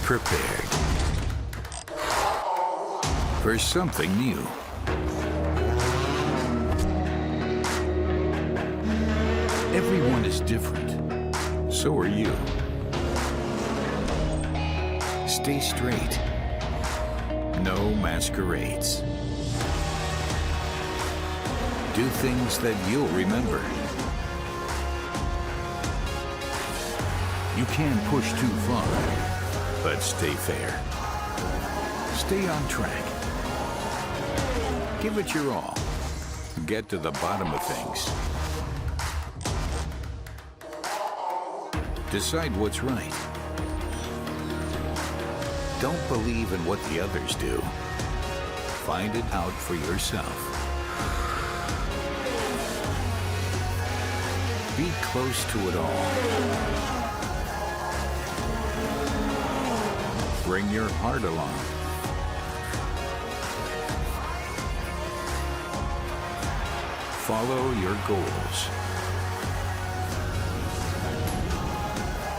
prepared for something new. Everyone is different. So are you. Stay straight. No masquerades. Do things that you'll remember. You can't push too far, but stay fair. Stay on track. Give it your all. Get to the bottom of things. Decide what's right. Don't believe in what the others do. Find it out for yourself. Be close to it all. Bring your heart along. Follow your goals.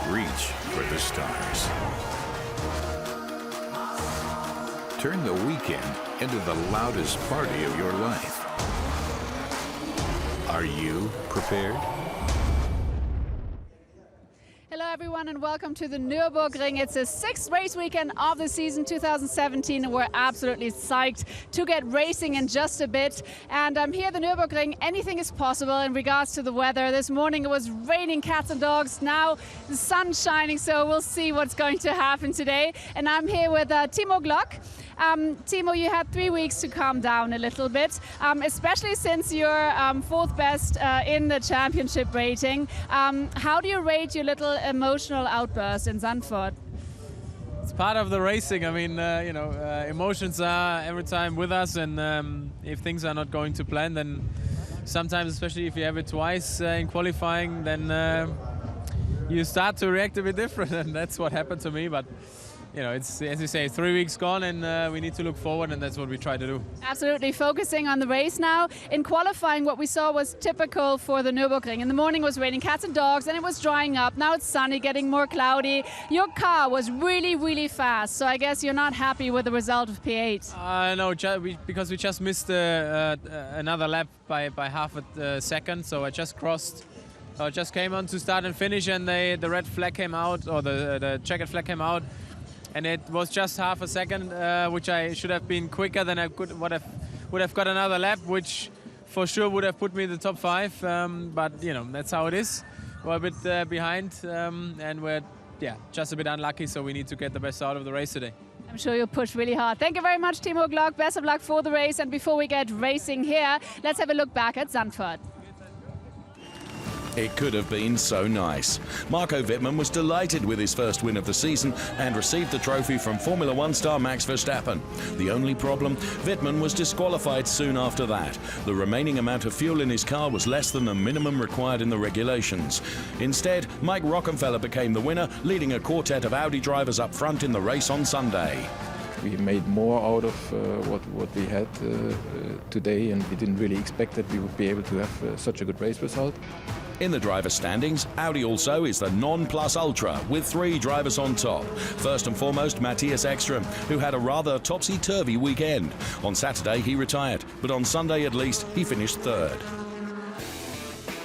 Reach for the stars. Turn the weekend into the loudest party of your life. Are you prepared? Hello everyone and welcome to the Nürburgring. It's the sixth race weekend of the season 2017 and we're absolutely psyched to get racing in just a bit. And here at the Nürburgring, anything is possible in regards to the weather. This morning it was raining cats and dogs. Now the sun's shining, so we'll see what's going to happen today. And I'm here with Timo Glock. Timo, you had 3 weeks to calm down a little bit, especially since you're fourth best in the championship rating. How do you rate your little emotional outburst in Zandvoort? It's part of the racing. I mean, emotions are every time with us, and if things are not going to plan, then sometimes, especially if you have it twice in qualifying, then you start to react a bit different, and that's what happened to me. But you know, it's, as you say, 3 weeks gone, and we need to look forward, and that's what we try to do. Absolutely, focusing on the race now. In qualifying, what we saw was typical for the Nürburgring. In the morning it was raining cats and dogs, and it was drying up. Now it's sunny, getting more cloudy. Your car was really, really fast, so I guess you're not happy with the result of P8. No, because we just missed another lap by half a second, so I just came on to start and finish, and the red flag came out, or the checkered flag came out. And it was just half a second, which I should have been quicker than I would have got another lap, which for sure would have put me in the top 5. But you know, that's how it is. We're a bit behind, and we're just a bit unlucky. So we need to get the best out of the race today. I'm sure you'll push really hard. Thank you very much, Timo Glock. Best of luck for the race. And before we get racing here, let's have a look back at Zandvoort. It could have been so nice. Marco Wittmann was delighted with his first win of the season and received the trophy from Formula One star Max Verstappen. The only problem, Wittmann was disqualified soon after that. The remaining amount of fuel in his car was less than the minimum required in the regulations. Instead, Mike Rockenfeller became the winner, leading a quartet of Audi drivers up front in the race on Sunday. We made more out of what we had today, and we didn't really expect that we would be able to have such a good race result. In the driver standings, Audi also is the non-plus-ultra, with 3 drivers on top. First and foremost, Matthias Ekstrom, who had a rather topsy-turvy weekend. On Saturday, he retired, but on Sunday at least, he finished 3rd.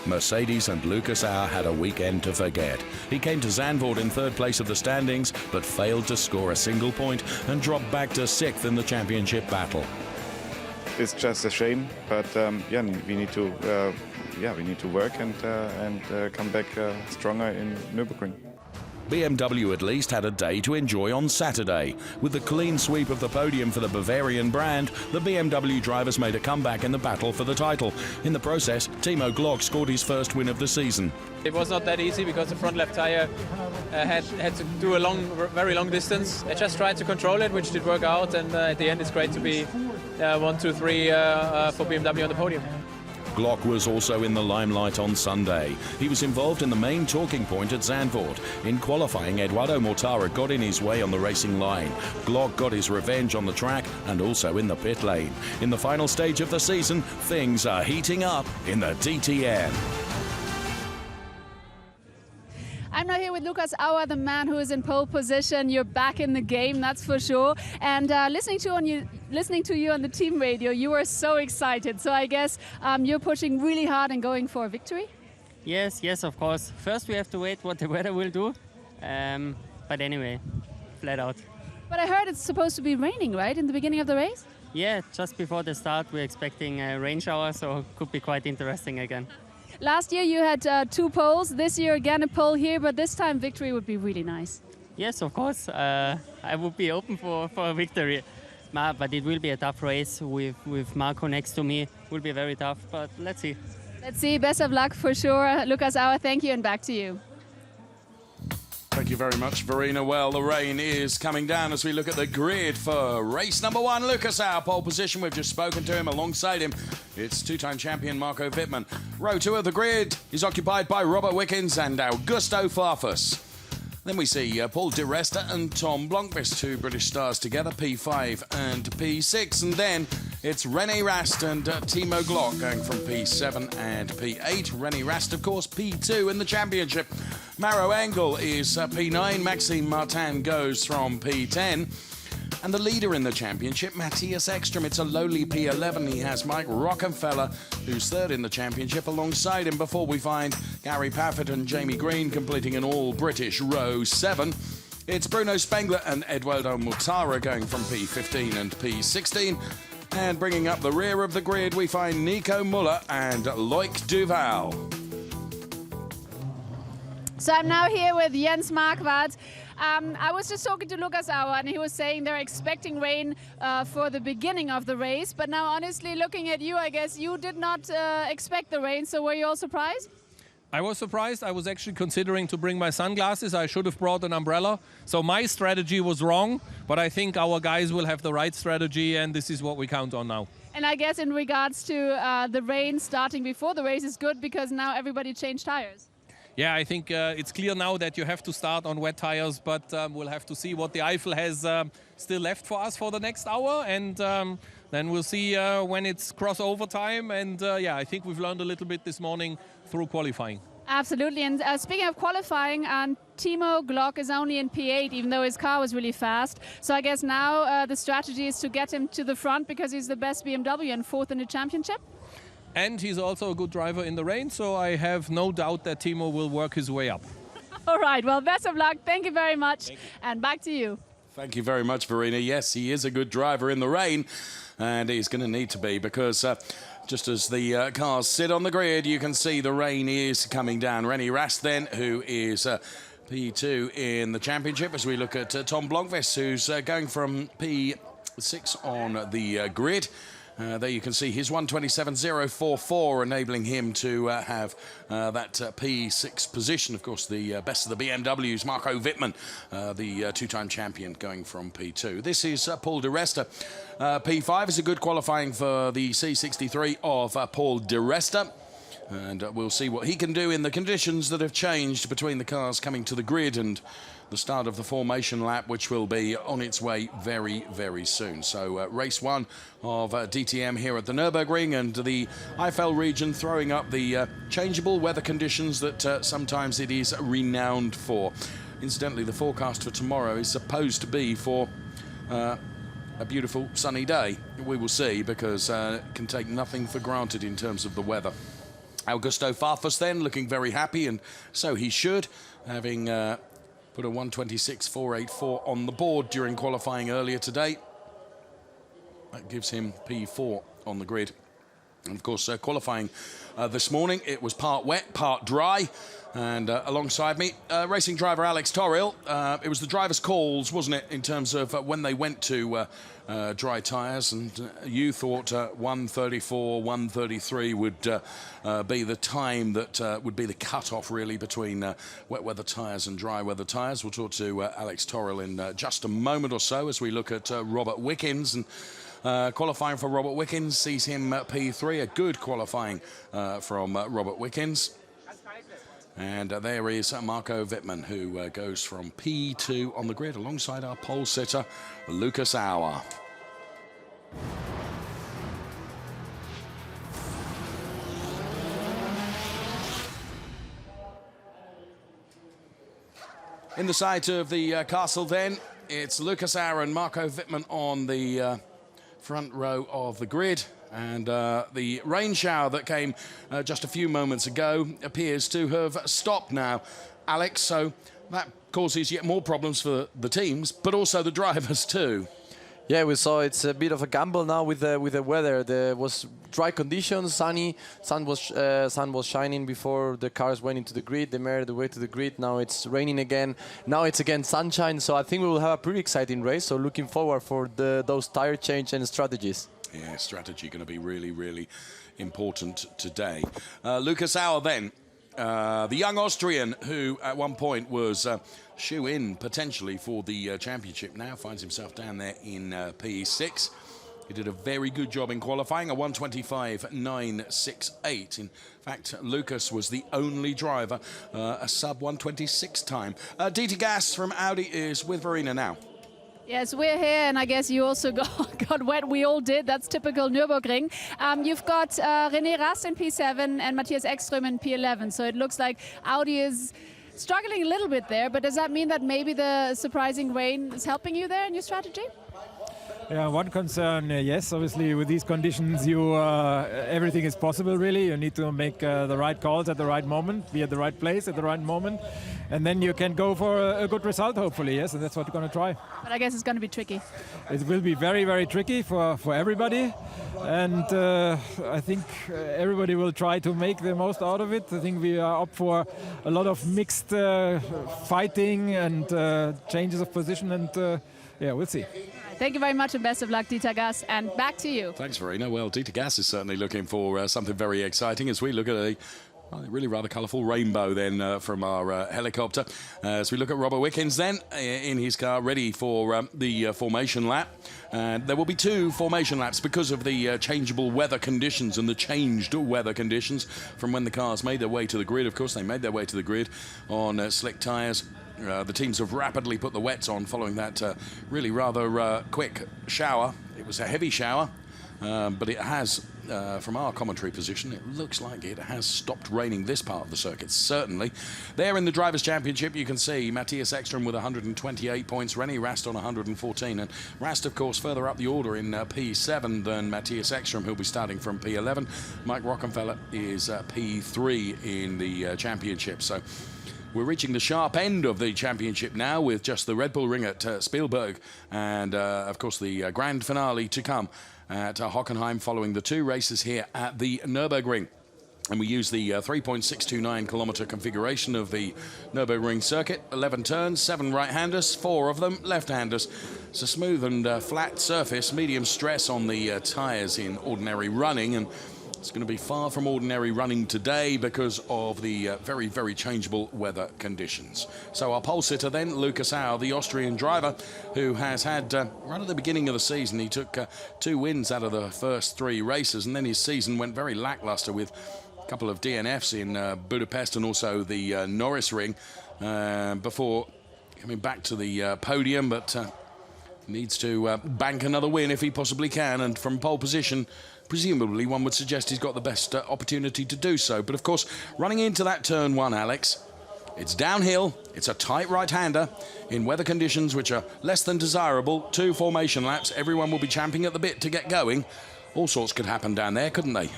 Mercedes and Lucas Auer had a weekend to forget. He came to Zandvoort in 3rd place of the standings, but failed to score a single point and dropped back to 6th in the championship battle. It's just a shame, but we need to work and come back stronger in Nürburgring. BMW at least had a day to enjoy on Saturday. With the clean sweep of the podium for the Bavarian brand, the BMW drivers made a comeback in the battle for the title. In the process, Timo Glock scored his first win of the season. It was not that easy because the front left tire had to do a very long distance. I just tried to control it, which did work out, and at the end it's great to be 1, 2, 3 for BMW on the podium. Glock was also in the limelight on Sunday. He was involved in the main talking point at Zandvoort. In qualifying, Eduardo Mortara got in his way on the racing line. Glock got his revenge on the track and also in the pit lane. In the final stage of the season, things are heating up in the DTM. I'm now here with Lukas Auer, the man who is in pole position. You're back in the game, that's for sure. And listening to you on the team radio, you were so excited. So I guess you're pushing really hard and going for a victory? Yes, of course. First we have to wait what the weather will do. But anyway, flat out. But I heard it's supposed to be raining, right, in the beginning of the race? Yeah, just before the start we're expecting a rain shower, so it could be quite interesting again. Last year you had 2 poles, this year again a pole here, but this time victory would be really nice. Yes, of course. I would be open for a victory. But it will be a tough race with Marco next to me. It will be very tough, but let's see. Let's see, best of luck for sure. Lukas Auer, thank you, and back to you. Thank you very much, Verena. Well, the rain is coming down as we look at the grid for race number 1. Lukas Auer, pole position. We've just spoken to him. Alongside him, it's 2-time champion Marco Wittmann. Row 2 of the grid is occupied by Robert Wickens and Augusto Farfus. Then we see Paul Di Resta and Tom Blomqvist, 2 British stars together, P5 and P6. And then it's René Rast and Timo Glock going from P7 and P8. René Rast, of course, P2 in the championship. Maro Engel is P9. Maxime Martin goes from P10. And the leader in the championship, Matthias Ekström, it's a lowly P11. He has Mike Rockenfeller, who's 3rd in the championship, alongside him before we find Gary Paffett and Jamie Green completing an all-British row 7. It's Bruno Spengler and Eduardo Mutara going from P15 and P16. And bringing up the rear of the grid, we find Nico Muller and Loic Duval. So I'm now here with Jens Marquardt. I was just talking to Lukas Auer and he was saying they're expecting rain for the beginning of the race. But now, honestly, looking at you, I guess you did not expect the rain. So were you all surprised? I was surprised. I was actually considering to bring my sunglasses. I should have brought an umbrella. So my strategy was wrong, but I think our guys will have the right strategy, and this is what we count on now. And I guess in regards to the rain starting before the race is good because now everybody changed tires. Yeah, I think it's clear now that you have to start on wet tires, but we'll have to see what the Eifel has still left for us for the next hour, and then we'll see when it's crossover time. And yeah, I think we've learned a little bit this morning through qualifying. Absolutely, and speaking of qualifying, Timo Glock is only in P8, even though his car was really fast. So I guess now the strategy is to get him to the front because he's the best BMW and 4th in the championship. And he's also a good driver in the rain, so I have no doubt that Timo will work his way up. All right, well, best of luck. Thank you very much. And back to you. Thank you very much, Verena. Yes, he is a good driver in the rain, and he's going to need to be because just as the cars sit on the grid, you can see the rain is coming down. René Rast then, who is P2 in the championship, as we look at Tom Blomqvist, who's going from P6 on the grid. There you can see his 1:27.044, enabling him to have that P6 position. Of course, the best of the BMWs, Marco Wittmann, the 2-time champion, going from P2. This is Paul Di Resta. P5 is a good qualifying for the C63 of Paul Di Resta. And we'll see what he can do in the conditions that have changed between the cars coming to the grid and the start of the formation lap, which will be on its way very, very soon. So race 1 of DTM here at the Nürburgring, and the Eifel region throwing up the changeable weather conditions that sometimes it is renowned for. Incidentally, the forecast for tomorrow is supposed to be for a beautiful sunny day. We will see, because it can take nothing for granted in terms of the weather. Augusto Farfus then looking very happy, and so he should, having put a 1:26.484 on the board during qualifying earlier today. That gives him P4 on the grid. And of course, qualifying this morning, it was part wet, part dry. And alongside me, racing driver Alex Toril. It was the driver's calls, wasn't it, in terms of when they went to dry tyres. And you thought 1:34, 1:33 would be the time that would be the cut-off, really, between wet weather tyres and dry weather tyres. We'll talk to Alex Toril in just a moment or so as we look at Robert Wickens. And qualifying for Robert Wickens sees him P3, a good qualifying from Robert Wickens. And there is Marco Wittmann, who goes from P2 on the grid alongside our pole sitter, Lukas Auer. In the sight of the castle then, it's Lucas Auer and Marco Wittmann on the front row of the grid. And the rain shower that came just a few moments ago appears to have stopped now, Alex. So that causes yet more problems for the teams, but also the drivers too. Yeah, we saw it's a bit of a gamble now with the weather. There was dry conditions, sunny, sun was shining before the cars went into the grid. They made the way to the grid. Now it's raining again. Now it's again sunshine. So I think we will have a pretty exciting race. So looking forward for those tire change and strategies. Yeah, strategy going to be really, really important today. Lucas Auer then, the young Austrian who at one point was shoe-in potentially for the championship, now finds himself down there in P6. He did a very good job in qualifying, a 1:25.968. In fact, Lucas was the only driver, a sub-1:26 time. DT Gas from Audi is with Verena now. Yes, we're here, and I guess you also got wet. We all did. That's typical Nürburgring. You've got René Rast in P7 and Matthias Ekström in P11. So it looks like Audi is struggling a little bit there. But does that mean that maybe the surprising rain is helping you there in your strategy? Yeah, one concern, yes, obviously with these conditions, everything is possible really. You need to make the right calls at the right moment, be at the right place at the right moment, and then you can go for a good result, hopefully, yes, and that's what we're going to try. But I guess it's going to be tricky. It will be very, very tricky for everybody, and I think everybody will try to make the most out of it. I think we are up for a lot of mixed fighting and changes of position, and yeah, we'll see. Thank you very much and best of luck, Dieter Gas, and back to you. Thanks, Verena. Well, Dieter Gas is certainly looking for something very exciting as we look at a really rather colourful rainbow then from our helicopter. As we look at Robert Wickens then in his car ready for the formation lap. There will be 2 formation laps because of the changeable weather conditions and the changed weather conditions from when the cars made their way to the grid. Of course, they made their way to the grid on slick tyres. The teams have rapidly put the wets on following that really rather quick shower. It was a heavy shower, but it has, from our commentary position, it looks like it has stopped raining this part of the circuit, certainly. There in the Drivers' Championship, you can see Matthias Ekström with 128 points, René Rast on 114, and Rast, of course, further up the order in P7 than Matthias Ekström, who'll be starting from P11. Mike Rockenfeller is P3 in the championship, so we're reaching the sharp end of the championship now with just the Red Bull Ring at Spielberg and, of course, the grand finale to come at Hockenheim following the 2 races here at the Nürburgring. And we use the 3.629 kilometre configuration of the Nürburgring circuit. 11 turns, 7 right-handers, 4 of them left-handers. It's a smooth and flat surface, medium stress on the tyres in ordinary running, and it's going to be far from ordinary running today because of the very, very changeable weather conditions. So our pole sitter then, Lucas Auer, the Austrian driver, who has had, right at the beginning of the season, he took 2 wins out of the first 3 races, and then his season went very lacklustre with a couple of DNFs in Budapest and also the Nürburgring before coming back to the podium, but needs to bank another win if he possibly can, and from pole position, presumably one would suggest he's got the best opportunity to do so. But of course, running into that turn 1, Alex, it's downhill, it's a tight right-hander in weather conditions which are less than desirable. 2 formation laps, everyone will be champing at the bit to get going. All sorts could happen down there, couldn't they?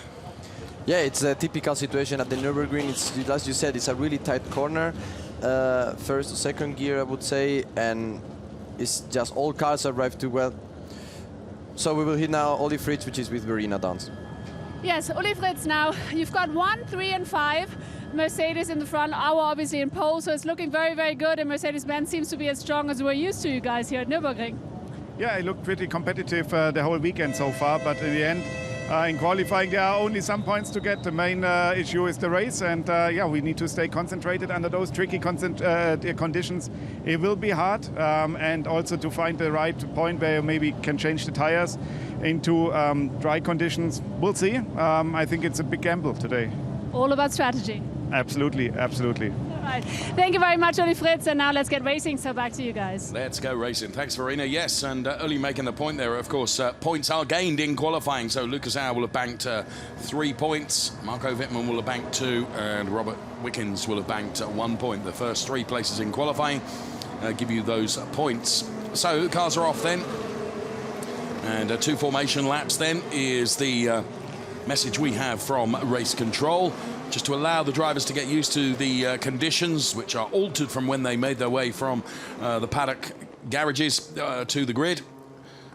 Yeah, it's a typical situation at the Nürburgring. It's, as you said, it's a really tight corner. First to second gear, I would say, and it's just all cars arrive too well. So we will hit now Oli Fritz, which is with Verena Dance. Yes, Oli Fritz now. You've got 1, 3 and 5. Mercedes in the front, Auer obviously in pole, so it's looking very, very good, and Mercedes-Benz seems to be as strong as we're used to, you guys here at Nürburgring. Yeah, it looked pretty competitive the whole weekend so far, but in the end, in qualifying, there are only some points to get. The main issue is the race, and yeah, we need to stay concentrated under those tricky conditions. It will be hard, and also to find the right point where you maybe can change the tires into dry conditions. We'll see. I think it's a big gamble today. All about strategy. Absolutely, absolutely. Right. Thank you very much, Uli Fritz. And now let's get racing. So back to you guys. Let's go racing. Thanks, Verena. Yes, and Uli making the point there. Of course, points are gained in qualifying. So Lucas Auer will have banked 3 points. Marco Wittmann will have banked 2. And Robert Wickens will have banked 1 point. The first 3 places in qualifying give you those points. So cars are off then. And 2 formation laps then is the message we have from race control, just to allow the drivers to get used to the conditions, which are altered from when they made their way from the paddock garages to the grid.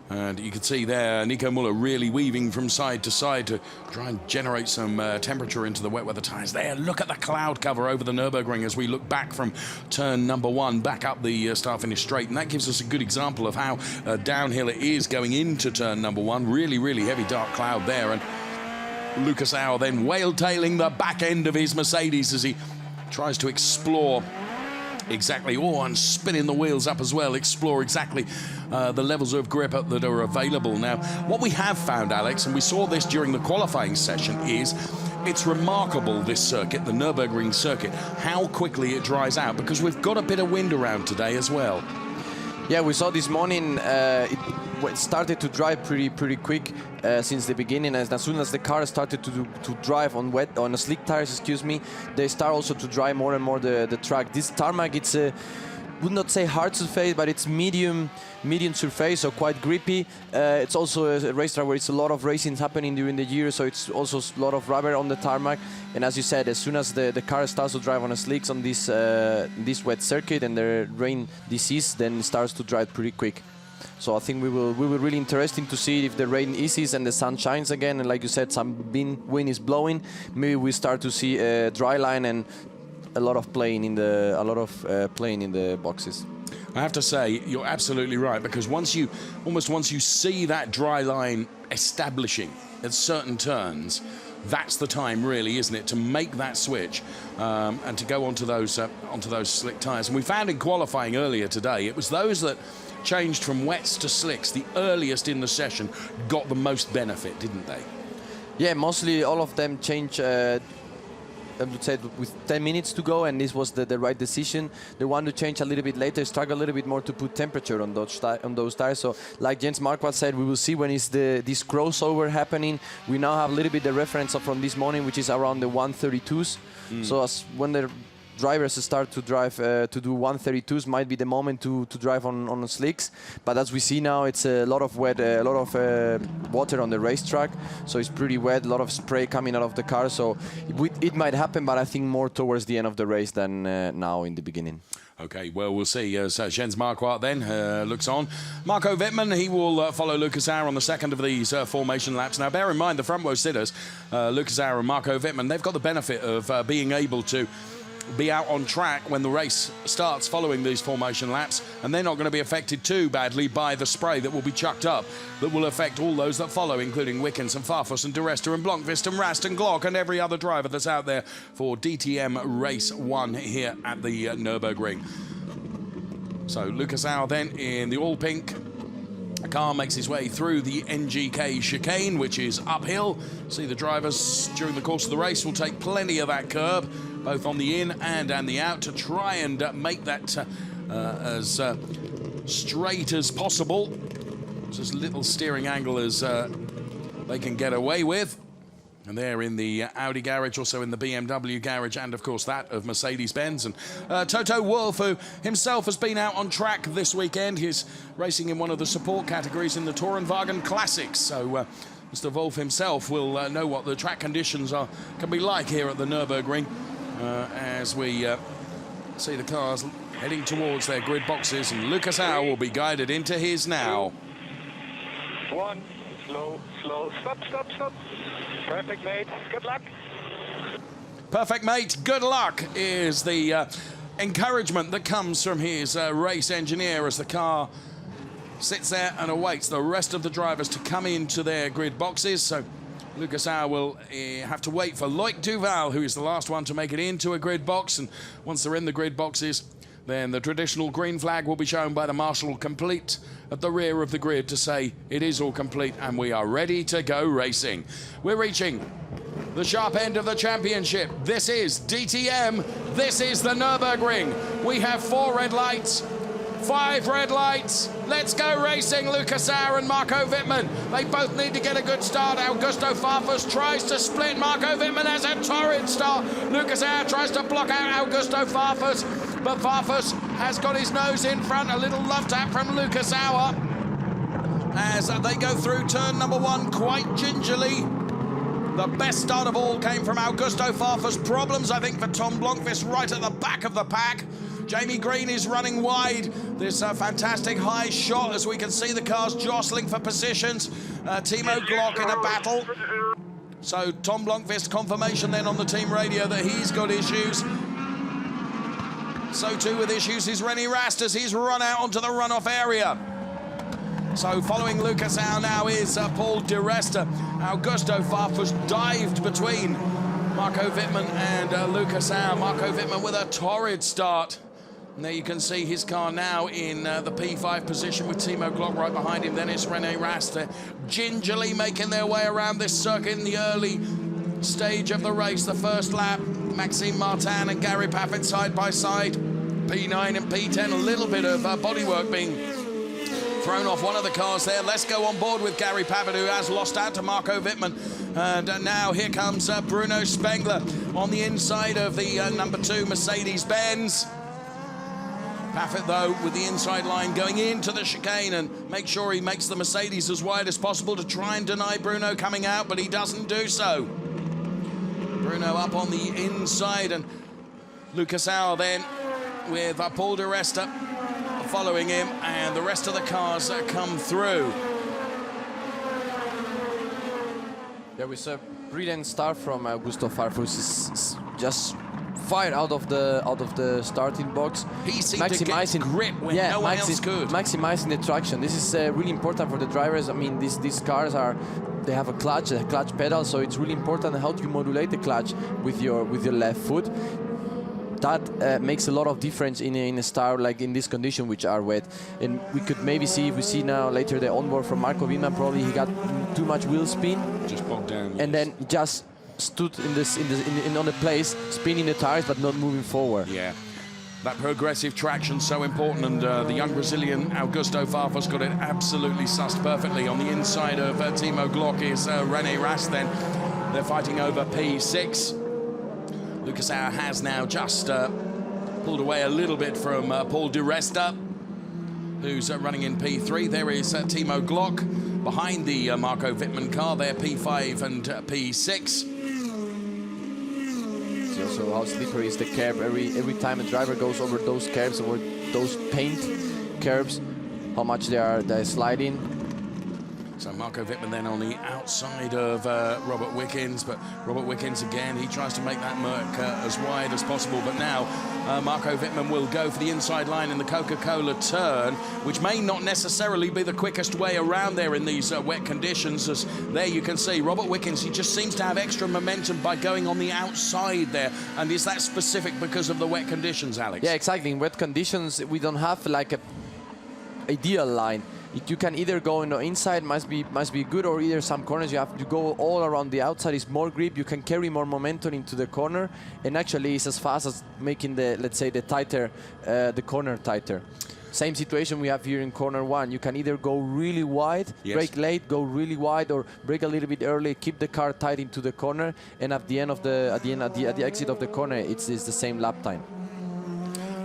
And you can see there Nico Müller really weaving from side to side to try and generate some temperature into the wet weather tyres. There, look at the cloud cover over the Nürburgring as we look back from turn number 1 back up the start-finish straight. And that gives us a good example of how downhill it is going into turn number 1. Really, really heavy dark cloud there. And Lucas Auer then whale-tailing the back end of his Mercedes as he tries to explore exactly, and spinning the wheels up as well, explore exactly the levels of grip that are available. Now, what we have found, Alex, and we saw this during the qualifying session, is it's remarkable, this circuit, the Nürburgring circuit, how quickly it dries out, because we've got a bit of wind around today as well. Yeah, we saw this morning it started to dry pretty quick since the beginning. As soon as the car started to drive on slick tires, excuse me, they start also to dry more and more the track. This tarmac, it's a, would not say hard surface, but it's medium surface, so quite grippy. It's also a racetrack where it's a lot of racing happening during the year, so it's also a lot of rubber on the tarmac. And as you said, as soon as the car starts to drive on a slicks on this wet circuit and the rain disease, then it starts to dry pretty quick. So I think we will really interesting to see if the rain eases and the sun shines again. And like you said, some wind is blowing. Maybe we start to see a dry line and a lot of playing in the boxes. I have to say, you're absolutely right, because once you see that dry line establishing at certain turns, that's the time, really, isn't it, to make that switch and to go onto those slick tyres. And we found in qualifying earlier today, it was those that changed from wets to slicks, the earliest in the session, got the most benefit, didn't they? Yeah, mostly all of them changed. I would say with 10 minutes to go, and this was the right decision. The one who changed a little bit later struggled a little bit more to put temperature on those tires. So, like Jens Marquardt said, we will see when is this crossover happening. We now have a little bit the reference from this morning, which is around the 132s. So when the drivers start to drive to do 132s, might be the moment to drive on slicks. But as we see now, it's a lot of wet, a lot of water on the racetrack, so it's pretty wet, a lot of spray coming out of the car. So it might happen, but I think more towards the end of the race than now in the beginning. Okay, well, we'll see as Jens Marquardt then looks on. Marco Wittmann, he will follow Lucas Auer on the second of these formation laps. Now, bear in mind, the front row sitters, Lucas Auer and Marco Wittmann, they've got the benefit of being able to be out on track when the race starts following these formation laps, and they're not going to be affected too badly by the spray that will be chucked up, that will affect all those that follow, including Wickens and Farfus and De Resta and Blomqvist and Rast and Glock and every other driver that's out there for DTM Race 1 here at the Nürburgring. So Lucas Auer then in the all-pink. The car makes his way through the NGK chicane, which is uphill. See, the drivers during the course of the race will take plenty of that curb, both on the in and the out, to try and make that as straight as possible. It's as little steering angle as they can get away with. And they're in the Audi garage, also in the BMW garage, and of course that of Mercedes-Benz. And Toto Wolff, who himself has been out on track this weekend, he's racing in one of the support categories in the Tourenwagen Classics. So Mr. Wolff himself will know what the track conditions can be like here at the Nürburgring as we see the cars heading towards their grid boxes, and Lucas Auer will be guided into his now. 1, slow, stop. Perfect, mate. Good luck. Perfect, mate. Good luck is the encouragement that comes from his race engineer as the car sits there and awaits the rest of the drivers to come into their grid boxes. So Lucas Auer will have to wait for Loic Duval, who is the last one to make it into a grid box. And once they're in the grid boxes, then the traditional green flag will be shown by the marshal complete at the rear of the grid to say it is all complete and we are ready to go racing. We're reaching the sharp end of the championship. This is DTM. This is the Nürburgring. We have 4 red lights, 5 red lights. Let's go racing, Lucas Sauer and Marco Wittmann. They both need to get a good start. Augusto Farfus tries to split. Marco Wittmann has a torrid start. Lucas Sauer tries to block out Augusto Farfus, but Farfus has got his nose in front. A little love tap from Lucas Sauer as they go through turn number 1 quite gingerly. The best start of all came from Augusto Farfus. Problems, I think, for Tom Blomqvist right at the back of the pack. Jamie Green is running wide. This fantastic high shot as we can see the cars jostling for positions. Timo Glock in a battle. So Tom Blomqvist confirmation then on the team radio that he's got issues. So too with issues is René Rast as he's run out onto the runoff area. So following Lucas Sauer now is Paul Di Resta. Augusto Farfus dived between Marco Wittmann and Lucas Sauer. Marco Wittmann with a torrid start. And there you can see his car now in the P5 position with Timo Glock right behind him. Then it's René Rast gingerly making their way around this circuit in the early stage of the race. The first lap, Maxime Martin and Gary Paffett side by side. P9 and P10, a little bit of bodywork being thrown off one of the cars there. Let's go on board with Gary Paffett, who has lost out to Marco Wittmann. And now here comes Bruno Spengler on the inside of the number 2 Mercedes-Benz. Paffett, though, with the inside line going into the chicane and make sure he makes the Mercedes as wide as possible to try and deny Bruno coming out, but he doesn't do so. Bruno up on the inside, and Lucas Sauer then with Paul Di Resta following him, and the rest of the cars come through. There was a brilliant start from Augusto Farfus. Just fired out of the starting box. He seemed to get grip when no one else could. Maximizing the traction. This is really important for the drivers. I mean, these cars they have a clutch pedal, so it's really important how you modulate the clutch with your left foot. That makes a lot of difference in a start like in this condition, which are wet. And we could maybe see, if we see now later the onboard from Marco Wittmann, probably he got too much wheel spin. Just bogged down. And then just stood on the place, spinning the tires, but not moving forward. Yeah. That progressive traction so important, and the young Brazilian Augusto Farfus got it absolutely sussed perfectly. On the inside of Timo Glock is René Rast then. They're fighting over P6. Lucas Sauer has now just pulled away a little bit from Paul Di Resta, who's running in P3. There is Timo Glock behind the Marco Wittmann car there, P5 and P6. See also how slippery is the curb. Every time a driver goes over those curbs, over those paint curbs, how much they're sliding. So Marco Wittmann then on the outside of Robert Wickens, but Robert Wickens again, he tries to make that Merc as wide as possible, but now Marco Wittmann will go for the inside line in the Coca-Cola turn, which may not necessarily be the quickest way around there in these wet conditions, as there you can see Robert Wickens, he just seems to have extra momentum by going on the outside there. And is that specific because of the wet conditions, Alex? Yeah, exactly. In wet conditions, we don't have like a ideal line. You can either go on the inside, must be good, or either some corners you have to go all around the outside. Is more grip, you can carry more momentum into the corner, and actually it's as fast as making the, let's say, the corner tighter. Same situation we have here in corner 1. You can either go really wide, brake late, go really wide, or brake a little bit early, keep the car tight into the corner, and at the exit of the corner, it's the same lap time.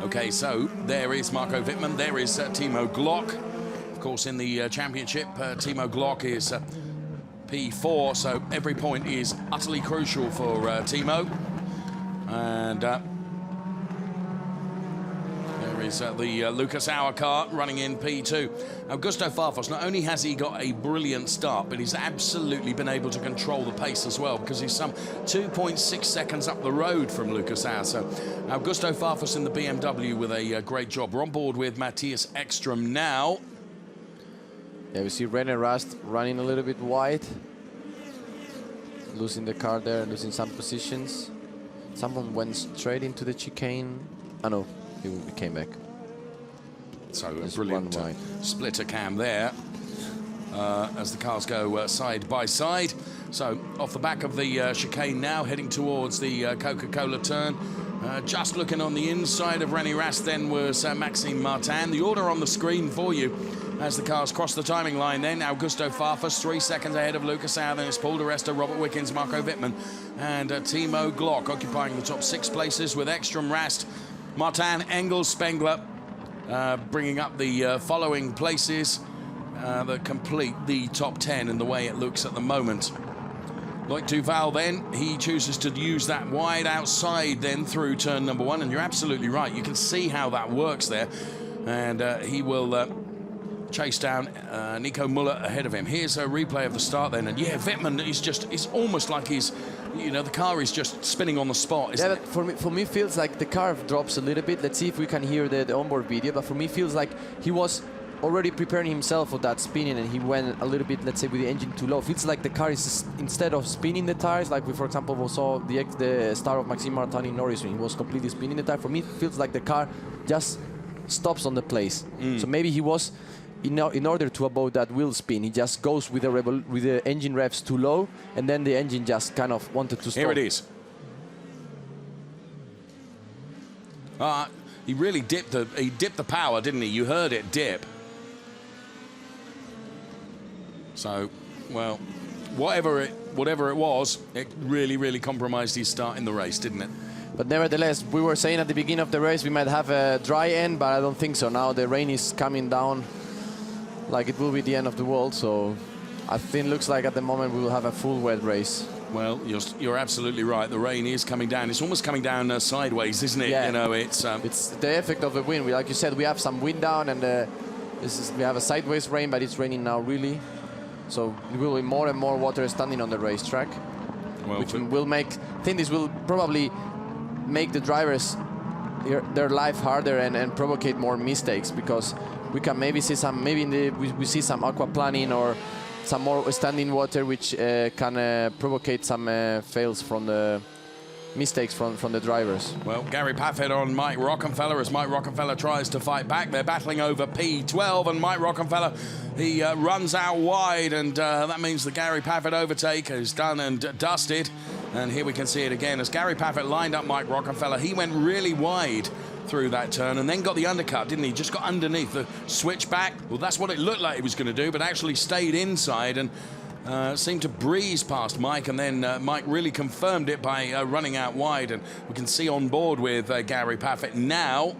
Okay, so there is Marco Wittmann, there is Timo Glock. Of course, in the championship, Timo Glock is P4, so every point is utterly crucial for Timo. And there is the Lucas Sauer car running in P2. Augusto Farfus, not only has he got a brilliant start, but he's absolutely been able to control the pace as well, because he's some 2.6 seconds up the road from Lucas Sauer. So Augusto Farfus in the BMW with a great job. We're on board with Matthias Ekstrom now. Yeah, we see René Rast running a little bit wide, losing the car there, losing some positions. Someone went straight into the chicane. Oh no, he came back. So a brilliant splitter cam there as the cars go side by side. So off the back of the chicane now, heading towards the Coca-Cola turn. Just looking on the inside of René Rast then was Maxime Martin. The order on the screen for you as the cars cross the timing line then. Augusto Farfus 3 seconds ahead of Lucas Auer. Then it's Paul di Resta, Robert Wickens, Marco Wittmann and Timo Glock occupying the top 6 places with Ekstrom, Rast, Martin, Engels, Spengler bringing up the following places that complete the top 10 in the way it looks at the moment. Like Duval then, he chooses to use that wide outside then through turn number 1, and you're absolutely right. You can see how that works there, and he will chase down Nico Muller ahead of him. Here's a replay of the start then, and yeah, Wittmann is just, it's almost like he's, you know, the car is just spinning on the spot, isn't it? For me feels like the car drops a little bit. Let's see if we can hear the onboard video, but for me feels like he was already preparing himself for that spinning, and he went a little bit, let's say, with the engine too low. Feels like the car is, instead of spinning the tires, like we, for example, saw the start of Maxime Martin in Norris, when he was completely spinning the tire. For me, it feels like the car just stops on the place. So maybe he was, in order to avoid that wheel spin, he just goes with the engine revs too low, and then the engine just kind of wanted to stop. Here it is. He really dipped the power, didn't he? You heard it dip. So, well, whatever it was, it really compromised his start in the race, didn't it? But nevertheless, we were saying at the beginning of the race we might have a dry end, but I don't think so. Now the rain is coming down like it will be the end of the world, so I think looks like at the moment we will have a full wet race. Well, you're absolutely right. The rain is coming down. It's almost coming down sideways, isn't it? Yeah. You know, it's the effect of the wind. Like you said, we have some wind down, and we have a sideways rain, but it's raining now really. So there will be more and more water standing on the racetrack, which will make, I think this will probably make the drivers their life harder and provocate more mistakes, because we can maybe see some, we see some aquaplaning or some more standing water, which can provocate some fails from the mistakes from the drivers. Well, Gary Paffett on Mike Rockenfeller as Mike Rockenfeller tries to fight back. They're battling over P12, and Mike Rockenfeller, he runs out wide, and that means the Gary Paffett overtake is done and dusted. And here we can see it again as Gary Paffett lined up Mike Rockenfeller. He went really wide through that turn and then got the undercut, didn't he? Just got underneath the switchback. Well, that's what it looked like he was going to do, but actually stayed inside and seemed to breeze past Mike, and then Mike really confirmed it by running out wide, and we can see on board with Gary Paffett now.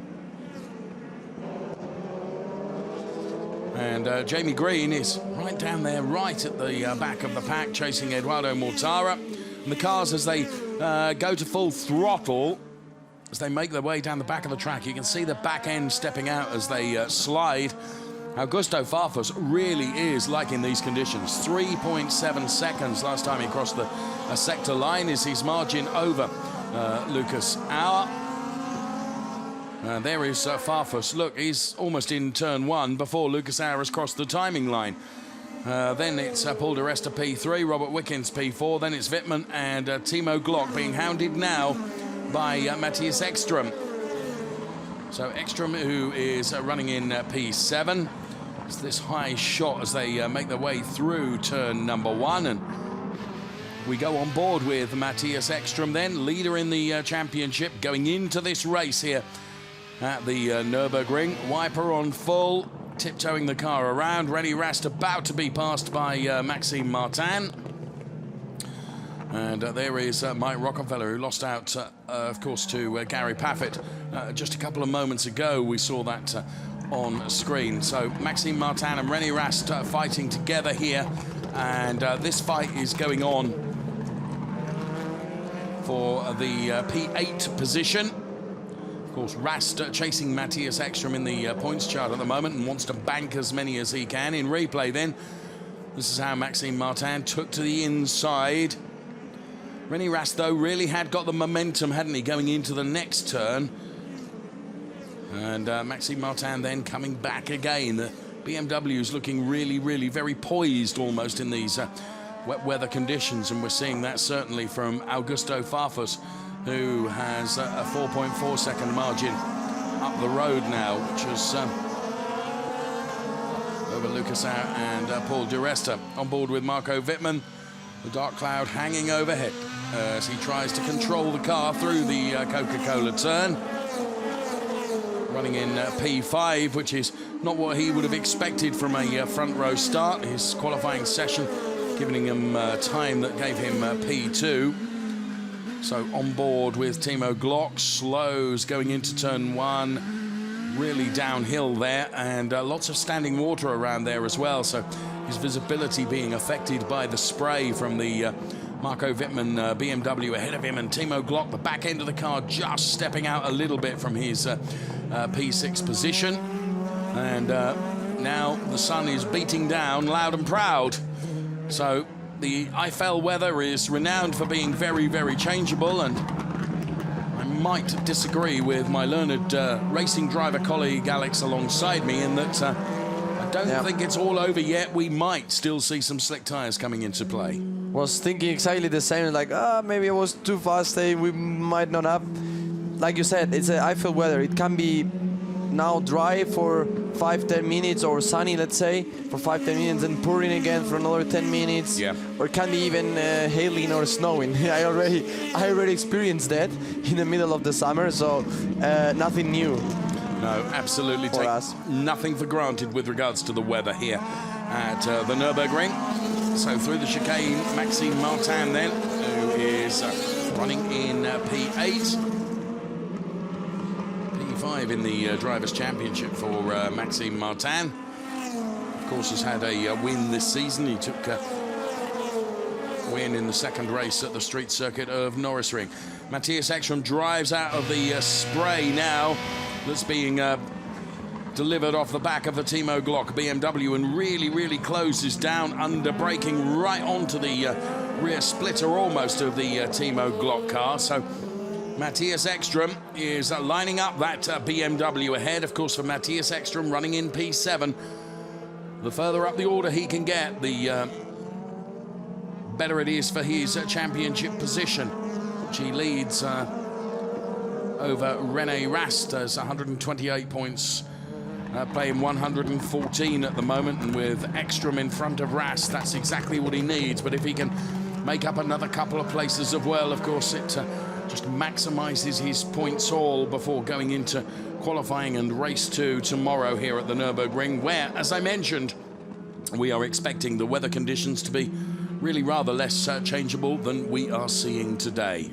And Jamie Green is right down there, right at the back of the pack, chasing Eduardo Mortara. And the cars, as they go to full throttle, as they make their way down the back of the track, you can see the back end stepping out as they slide. Augusto Farfus really is liking these conditions. 3.7 seconds last time he crossed the sector line is his margin over Lucas Auer. There is Farfus. Look, he's almost in turn 1 before Lucas Auer has crossed the timing line. Then it's Paul di Resta P3, Robert Wickens P4, then it's Wittmann and Timo Glock being hounded now by Matthias Ekstrom. So Ekstrom, who is running in P7. It's this high shot as they make their way through turn number 1, and we go on board with Matthias Ekstrom then, leader in the championship, going into this race here at the Nürburgring. Wiper on full, tiptoeing the car around. René Rast about to be passed by Maxime Martin. And there is Mike Rockenfeller, who lost out, of course, to Gary Paffett. Just a couple of moments ago, we saw that on screen. So Maxime Martin and René Rast fighting together here. And this fight is going on for the P8 position. Of course, Rast chasing Matthias Ekstrom in the points chart at the moment and wants to bank as many as he can. In replay then, this is how Maxime Martin took to the inside. René Rast, though, really had got the momentum, hadn't he, going into the next turn. And Maxime Martin then coming back again. The BMW's looking really very poised almost in these wet weather conditions, and we're seeing that certainly from Augusto Farfus, who has a 4.4 second margin up the road now, which is over Lucas Auer and Paul di Resta. On board with Marco Wittmann, the dark cloud hanging overhead. as he tries to control the car through the Coca-Cola turn. Running in P5, which is not what he would have expected from a front row start. His qualifying session giving him time that gave him P2. So on board with Timo Glock, slows going into turn 1, really downhill there, and lots of standing water around there as well, so his visibility being affected by the spray from the Marco Wittmann BMW ahead of him, and Timo Glock, the back end of the car, just stepping out a little bit from his P6 position. And now the sun is beating down loud and proud. So the Eifel weather is renowned for being very, very changeable, and I might disagree with my learned racing driver colleague Alex alongside me in that I don't think it's all over yet. We might still see some slick tyres coming into play. Was thinking exactly the same, like, maybe I was too fast, we might not have. Like you said, it's Eifel weather. It can be now dry for 5-10 minutes, or sunny, let's say, for 5-10 minutes, and pouring again for another 10 minutes. Yeah. Or it can be even hailing or snowing. I already experienced that in the middle of the summer, so nothing new. No, absolutely take nothing for granted with regards to the weather here at the Nürburgring. So through the chicane, Maxime Martin then, who is running in P8. P5 in the Drivers' Championship for Maxime Martin. Of course, has had a win this season. He took a win in the second race at the street circuit of Nürburgring. Matthias Ekström drives out of the spray now that's being delivered off the back of the Timo Glock BMW, and really closes down under braking right onto the rear splitter almost of the Timo Glock car. So Matthias Ekström is lining up that BMW ahead. Of course, for Matthias Ekström running in P7, the further up the order he can get, the better it is for his championship position, which he leads over René Rast as 128 points, playing 114 at the moment, and with Ekström in front of Rast, that's exactly what he needs. But if he can make up another couple of places as well, of course, it just maximizes his points all before going into qualifying and race 2 tomorrow here at the Nürburgring, where, as I mentioned, we are expecting the weather conditions to be really rather less changeable than we are seeing today.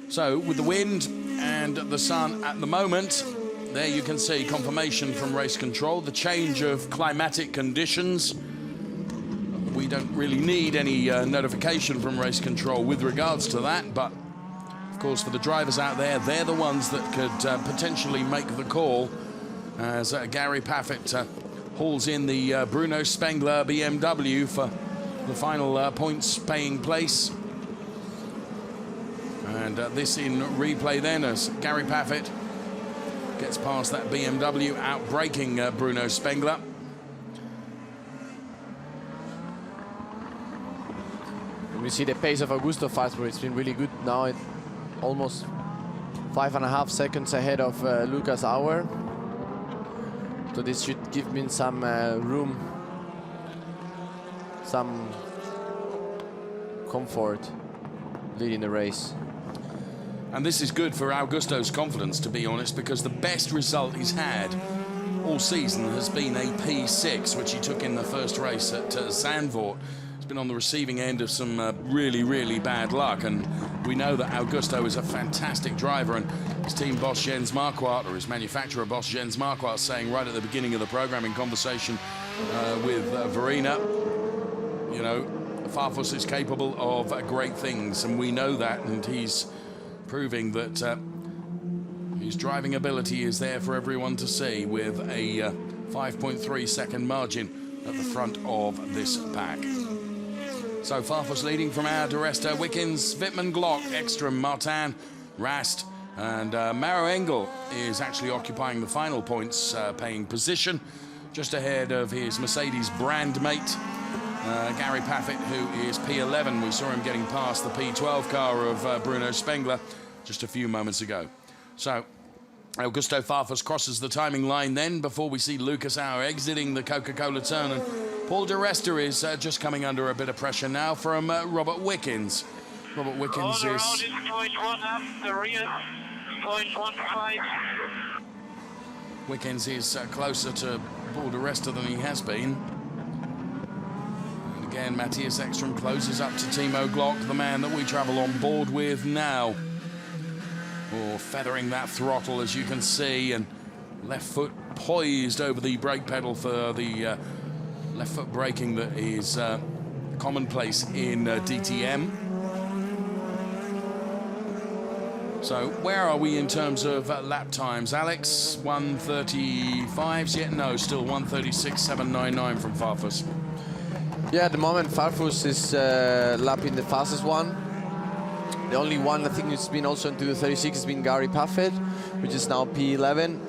So with the wind and the sun at the moment, there you can see confirmation from race control, the change of climatic conditions. We don't really need any notification from race control with regards to that, but of course for the drivers out there, they're the ones that could potentially make the call, as Gary Paffett hauls in the Bruno Spengler BMW for the final points paying place. And this in replay then, as Gary Paffett gets past that BMW, out-braking Bruno Spengler. And we see the pace of Augusto Fassbro. It's been really good now, almost 5.5 seconds ahead of Lucas Auer. So this should give me some room, some comfort leading the race. And this is good for Augusto's confidence, to be honest, because the best result he's had all season has been a P6, which he took in the first race at Zandvoort. He's been on the receiving end of some really bad luck, and we know that Augusto is a fantastic driver, and his team boss Jens Marquardt, or his manufacturer boss Jens Marquardt, saying right at the beginning of the program in conversation with Verena, you know, Farfus is capable of great things, and we know that, and he's proving that his driving ability is there for everyone to see, with a 5.3 second margin at the front of this pack. So Farfus leading from our Duresta, Wickens, Wittmann, Glock, Ekström, Martin, Rast, and Maro Engel is actually occupying the final points paying position, just ahead of his Mercedes brand mate, Gary Paffett, who is P11. We saw him getting past the P12 car of Bruno Spengler just a few moments ago. So Augusto Farfus crosses the timing line then, before we see Lucas Auer exiting the Coca-Cola turn, and Paul Di Resta is just coming under a bit of pressure now from Robert Wickens. Robert Wickens is... 0.1 up, the rear 0.15. Wickens is closer to Paul di Resta than he has been. And again, Matthias Ekström closes up to Timo Glock, the man that we travel on board with now. Oh, feathering that throttle, as you can see, and left foot poised over the brake pedal for the left foot braking that is commonplace in DTM. So where are we in terms of lap times, Alex? 1:35s yet? No, still 1:36.799 from Farfus. Yeah, at the moment Farfus is lapping the fastest one. The only one I think who's been also into the 36 has been Gary Paffett, which is now P11.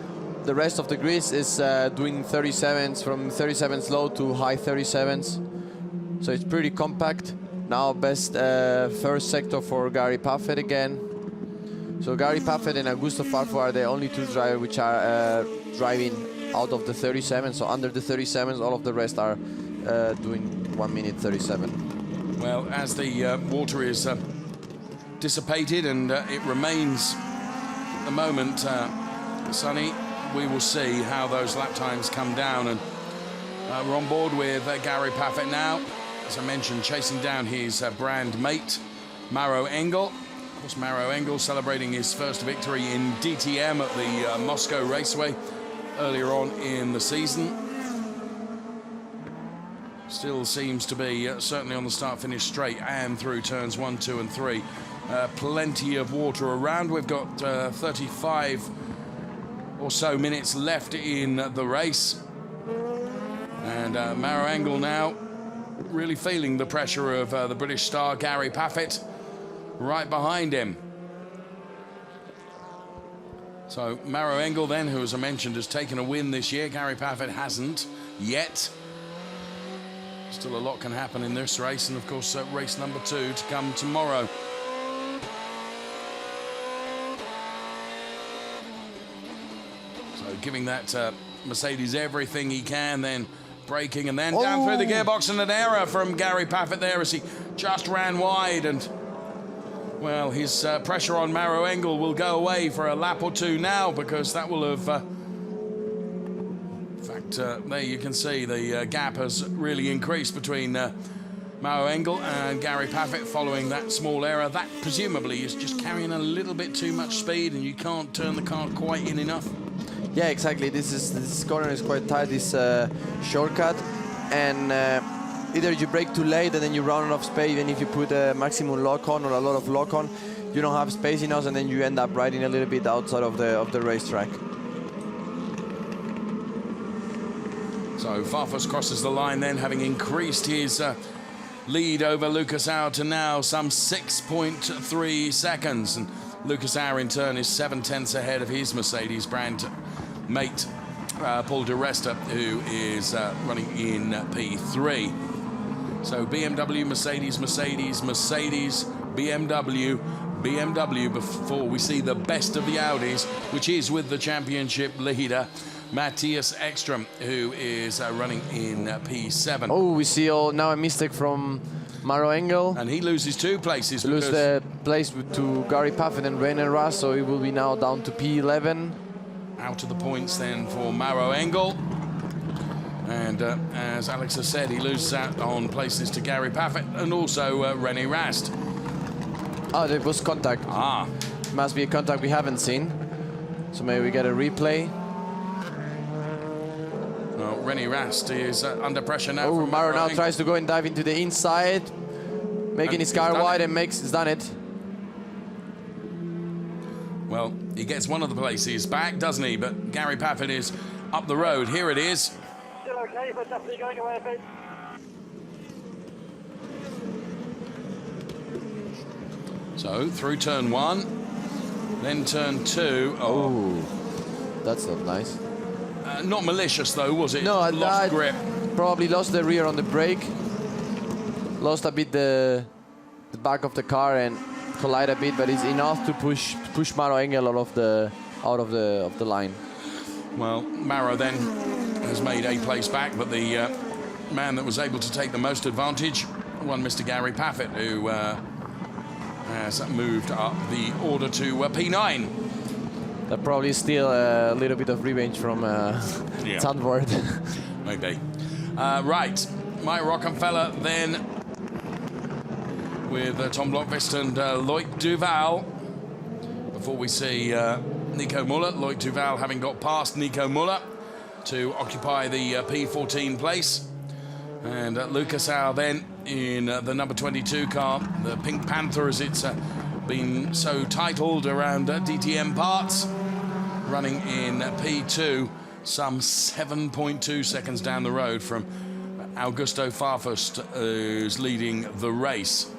The rest of the grid is doing 37s, from 37s low to high 37s. So it's pretty compact. Now best first sector for Gary Paffett again. So Gary Paffett and Augusto Farfus are the only two drivers which are driving out of the 37. So under the 37s, all of the rest are doing 1:37. Well, as the water is dissipated and it remains at the moment sunny, we will see how those lap times come down. And we're on board with Gary Paffett now, as I mentioned, chasing down his brand mate, Maro Engel. Of course, Maro Engel celebrating his first victory in DTM at the Moscow Raceway earlier on in the season. Still seems to be certainly on the start-finish straight and through turns 1, 2 and 3. Plenty of water around. We've got 35 or so minutes left in the race. And Maro Engel now really feeling the pressure of the British star Gary Paffett right behind him. So Maro Engel then, who as I mentioned has taken a win this year, Gary Paffett hasn't yet. Still a lot can happen in this race, and of course race number 2 to come tomorrow. So giving that Mercedes everything he can, then braking and then down through the gearbox, and an error from Gary Paffett there as he just ran wide. And well, his pressure on Maro Engel will go away for a lap or two now, because that will have... in fact, there you can see the gap has really increased between Maro Engel and Gary Paffett following that small error. That presumably is just carrying a little bit too much speed and you can't turn the car quite in enough. Yeah, exactly. This corner is quite tight, this shortcut, and either you brake too late and then you run out of space, even if you put a maximum lock on or a lot of lock on, you don't have space enough, and then you end up riding a little bit outside of the racetrack. So Farfus crosses the line then, having increased his lead over Lucas Auer to now some 6.3 seconds. And Lucas Auer in turn is 7/10 ahead of his Mercedes brand mate, Paul di Resta, who is running in P3. So BMW, Mercedes, Mercedes, Mercedes, BMW, BMW before we see the best of the Audis, which is with the championship leader, Matthias Ekström, who is running in P7. Oh, we see now a mistake from Maro Engel. And he loses 2 places. He loses the place to Gary Paffett and René Rast, so he will be now down to P11. Out of the points then for Maro Engel. And as Alex has said, he loses out on places to Gary Paffett and also René Rast. Oh, there was contact. Ah. Must be a contact we haven't seen. So maybe we get a replay. Well, René Rast is under pressure now. Oh, Maro now tries to go and dive into the inside, making his car wide, and he's done it. Well, he gets one of the places back, doesn't he? But Gary Paffett is up the road. Here it is. Still okay, but definitely going away a bit. So through turn 1, then turn 2. Oh, that's not nice. Not malicious though, was it? No, lost grip. Probably lost the rear on the brake. Lost a bit the back of the car and collide a bit, but it's enough to push Maro Engel out of the line. Well, Maro then has made a place back, but the man that was able to take the most advantage, one Mr. Gary Paffett, who has moved up the order to P9. That probably still a little bit of revenge from Zandvoort. Maybe. Right, Mike Rockenfeller then with Tom Blomqvist and Loic Duval. Before we see Nico Muller, Loic Duval having got past Nico Muller to occupy the P14 place. And Lucas Au then in the number 22 car, the Pink Panther as it's been so titled around DTM parts, running in P2, some 7.2 seconds down the road from Augusto Farfus, who's leading the race.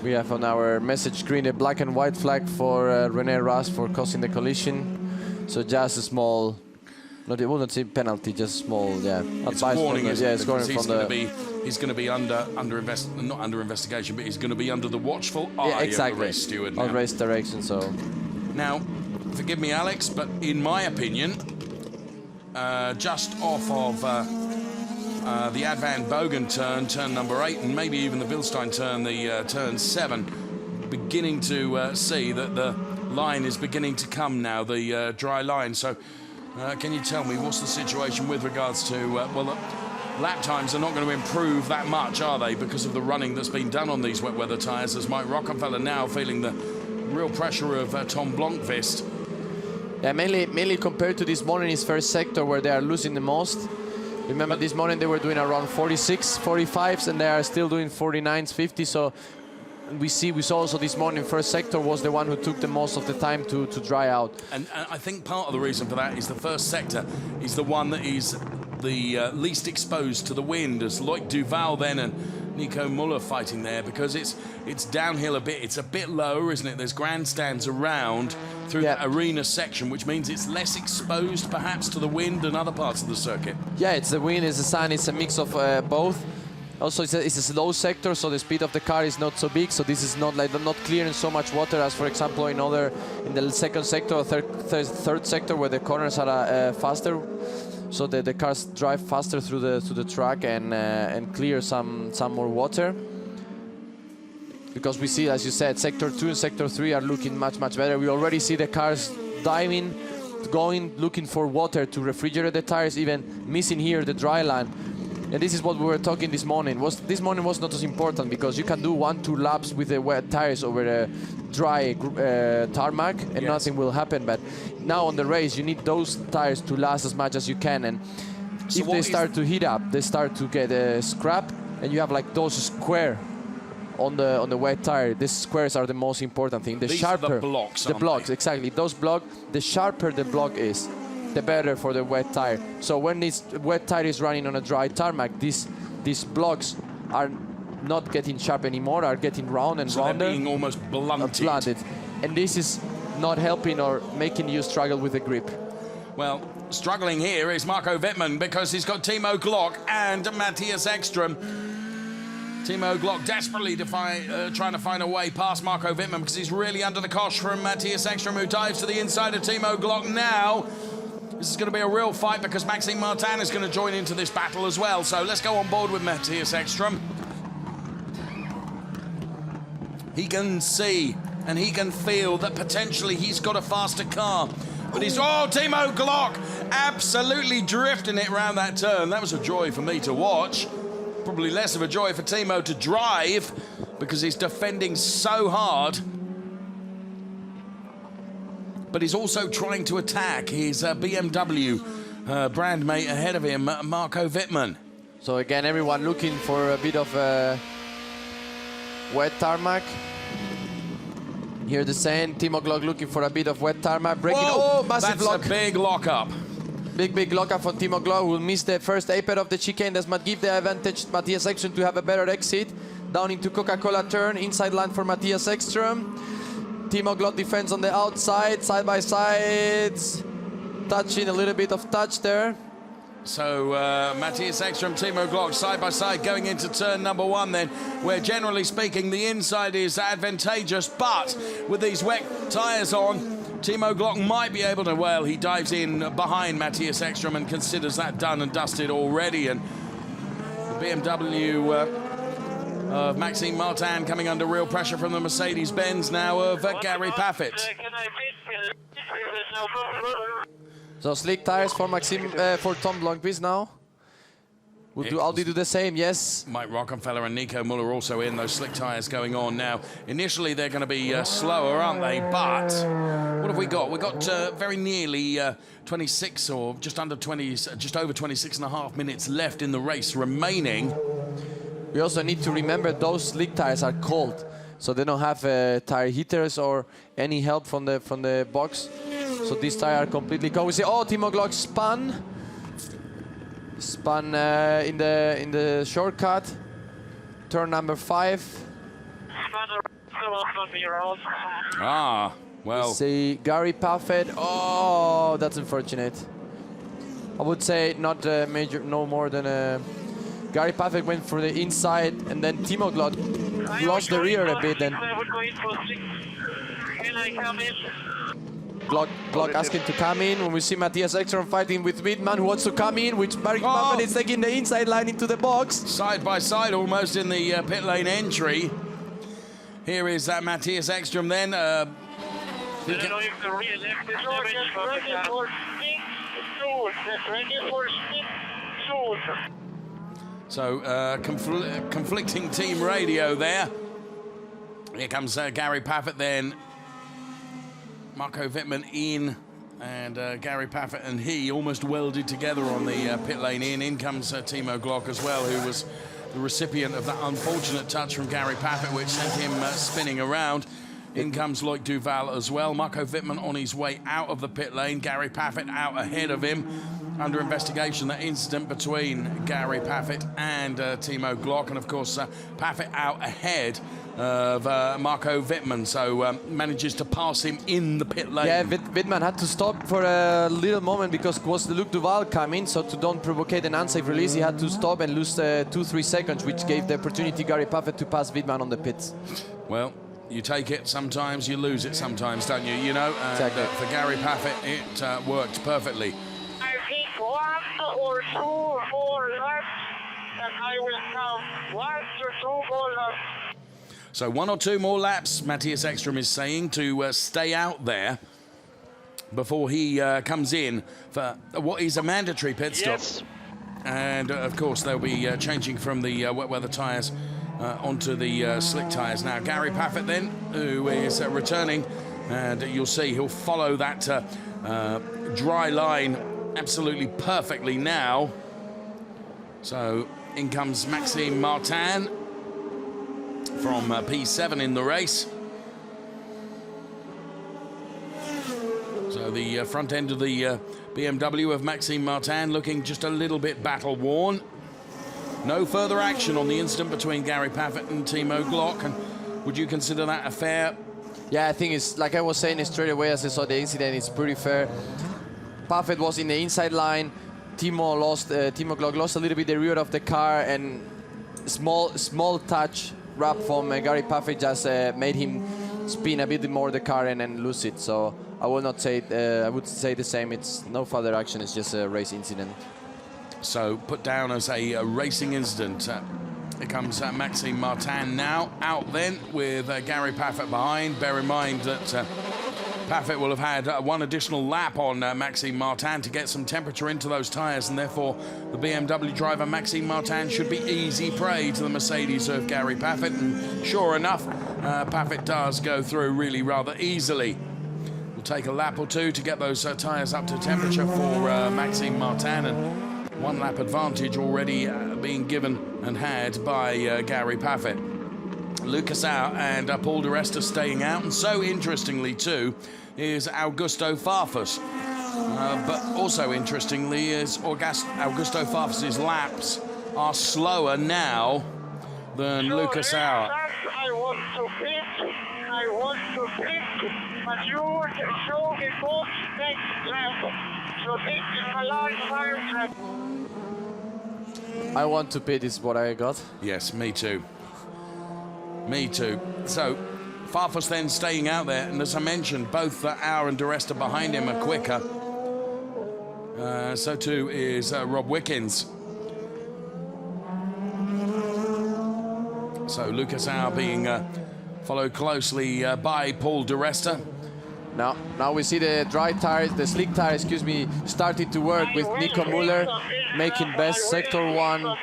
We have on our message screen a black and white flag for René Rast for causing the collision. So just a small, I will not say penalty, just small, yeah. It's a warning, isn't it? Yeah, it's going from the... He's going to be not under investigation, but he's going to be under the watchful eye of the race steward now. On race direction, so... Now, forgive me, Alex, but in my opinion, just off of the Advan Bogan turn number 8, and maybe even the Bilstein turn, the turn 7, beginning to see that the line is beginning to come now, the dry line. So, can you tell me what's the situation with regards to, well, lap times are not going to improve that much, are they, because of the running that's been done on these wet weather tyres, as Mike Rockenfeller now feeling the real pressure of Tom Blomqvist. Yeah, mainly compared to this morning, his first sector where they are losing the most. Remember, this morning they were doing around 46, 45s, and they are still doing 49s, 50s. So we saw also this morning first sector was the one who took the most of the time to dry out. And I think part of the reason for that is the first sector is the one that is the least exposed to the wind, as Loic Duval then and Nico Muller fighting there, because it's downhill a bit. It's a bit lower, isn't it? There's grandstands around through the arena section, which means it's less exposed perhaps to the wind than other parts of the circuit. Yeah, it's the wind, it's the sun, it's a mix of both. Also, it's a slow sector, so the speed of the car is not so big. So this is not clearing so much water as, for example, in the second sector or third sector where the corners are faster. So the cars drive faster through the track and clear some more water. Because we see, as you said, sector 2 and sector 3 are looking much better. We already see the cars diving, looking for water to refrigerate the tires, even missing here the dry line. And this is what we were talking this morning. This morning was not as important because you can do 1-2 laps with the wet tires over a dry tarmac and nothing will happen. But now on the race, you need those tires to last as much as you can. And so if they start to heat up, they start to get scrap, and you have like those square on the wet tire. These squares are the most important thing. The sharper are the blocks, exactly. Those blocks, the sharper the block is, the better for the wet tire. So when this wet tire is running on a dry tarmac, these blocks are not getting sharp anymore, are getting round and rounder. They're being almost blunted. And this is not helping or making you struggle with the grip. Well, struggling here is Marco Wittmann because he's got Timo Glock and Matthias Ekström. Timo Glock desperately trying to find a way past Marco Wittmann because he's really under the cosh from Matthias Ekström, who dives to the inside of Timo Glock now. This is going to be a real fight because Maxime Martin is going to join into this battle as well. So let's go on board with Matthias Ekström. He can see and he can feel that potentially he's got a faster car. But he's, Timo Glock absolutely drifting it around that turn. That was a joy for me to watch. Probably less of a joy for Timo to drive because he's defending so hard. But he's also trying to attack his BMW brand mate ahead of him, Marco Wittmann. So again, everyone looking for a bit of wet tarmac. Here the same, Timo Glock looking for a bit of wet tarmac. Massive lock. That's a big lock-up. Big lock-up for Timo Glock, who will miss the first apex of the chicane. Does not give the advantage to Matthias Ekström to have a better exit. Down into Coca-Cola turn, inside line for Matthias Ekström. Timo Glock defends on the outside, side by sides, touching a little bit of touch there. So Matthias Ekström, Timo Glock side by side going into turn number 1 then, where generally speaking the inside is advantageous, but with these wet tyres on, Timo Glock might be able to, well, he dives in behind Matthias Ekström and considers that done and dusted already, and the BMW of Maxime Martin coming under real pressure from the Mercedes-Benz now of Gary Paffett. So slick tires for for Tom Blomqvist now. Will Audi do the same? Yes. Mike Rockenfeller and Nico Muller also in, those slick tyres going on now. Initially, they're going to be slower, aren't they? But what have we got? We've got very nearly 26 or just under 20, just over 26 and a half minutes left in the race remaining. We also need to remember those slick tires are cold, so they don't have tire heaters or any help from the box. So these tires are completely cold. We see, oh, Timo Glock spun in the shortcut, turn number 5. Ah, well. See Gary Paffett. Oh, that's unfortunate. I would say not major, no more than Gary Paffett went for the inside, and then Timo Glock lost the rear a bit. And Glock asking to come in. When we see Matthias Ekstrom fighting with Wittmann, who wants to come in, which Barry Paffett is taking the inside line into the box. Side by side, almost in the pit lane entry. Here is Matthias Ekstrom then. So, conflicting team radio there. Here comes Gary Paffett then. Marco Wittmann in, and Gary Paffett and he almost welded together on the pit lane in. In comes Timo Glock as well, who was the recipient of that unfortunate touch from Gary Paffett, which sent him spinning around. In comes Loic Duval as well. Marco Wittmann on his way out of the pit lane. Gary Paffett out ahead of him. Under investigation, that incident between Gary Paffett and Timo Glock, and of course Paffett out ahead of Marco Wittmann, so manages to pass him in the pit lane. Yeah, Wittmann had to stop for a little moment because was Luc Duval coming, so to don't provoke an unsafe release, he had to stop and lose 2-3 seconds, which gave the opportunity Gary Paffett to pass Wittmann on the pits. Well, you take it sometimes, you lose it sometimes, don't you? You know, exactly. For Gary Paffett, it worked perfectly. I think 1 or 2 more laps, and I will count 1 to 2 more laps. So 1 or 2 more laps, Matthias Ekstrom is saying, to stay out there before he comes in for what is a mandatory pit stop. Yes. And of course they'll be changing from the wet weather tyres onto the slick tyres. Now Gary Paffett then, who is returning, and you'll see he'll follow that dry line absolutely perfectly now. So in comes Maxime Martin from P7 in the race. So the front end of the BMW of Maxime Martin looking just a little bit battle worn. No further action on the incident between Gary Paffett and Timo Glock, and would you consider that a fair? Yeah, I think it's like I was saying straight away as I saw the incident, it's pretty fair. Paffett was in the inside line. Timo Glock lost a little bit the rear of the car, and small touch wrap from Gary Paffett just made him spin a bit more the car and lose it. So I will not say I would say the same. It's no further action. It's just a race incident. So put down as a racing incident. Here comes Maxime Martin now out then with Gary Paffett behind. Bear in mind that Paffett will have had 1 additional lap on Maxime Martin to get some temperature into those tyres, and therefore the BMW driver Maxime Martin should be easy prey to the Mercedes of Gary Paffett. And sure enough, Paffett does go through really rather easily. Will take a lap or 2 to get those tyres up to temperature for Maxime Martin, and 1 lap advantage already being given and had by Gary Paffett. Lucas out and Paul di Resta staying out, and so interestingly too is Augusto Farfus. But also interestingly is Augusto Farfus's laps are slower now than Lucas out. I want to pit, but you show me both next lap. So this is a large fire trap. I want to pit is what I got. Yes, me too. Me too. So Farfus then staying out there, and as I mentioned, both Auer and di Resta behind him are quicker. So too is Rob Wickens. So Lucas Auer being followed closely by Paul de Resta. Now we see the dry tires, the slick tires, excuse me, starting to work with Nico Müller making best sector 1.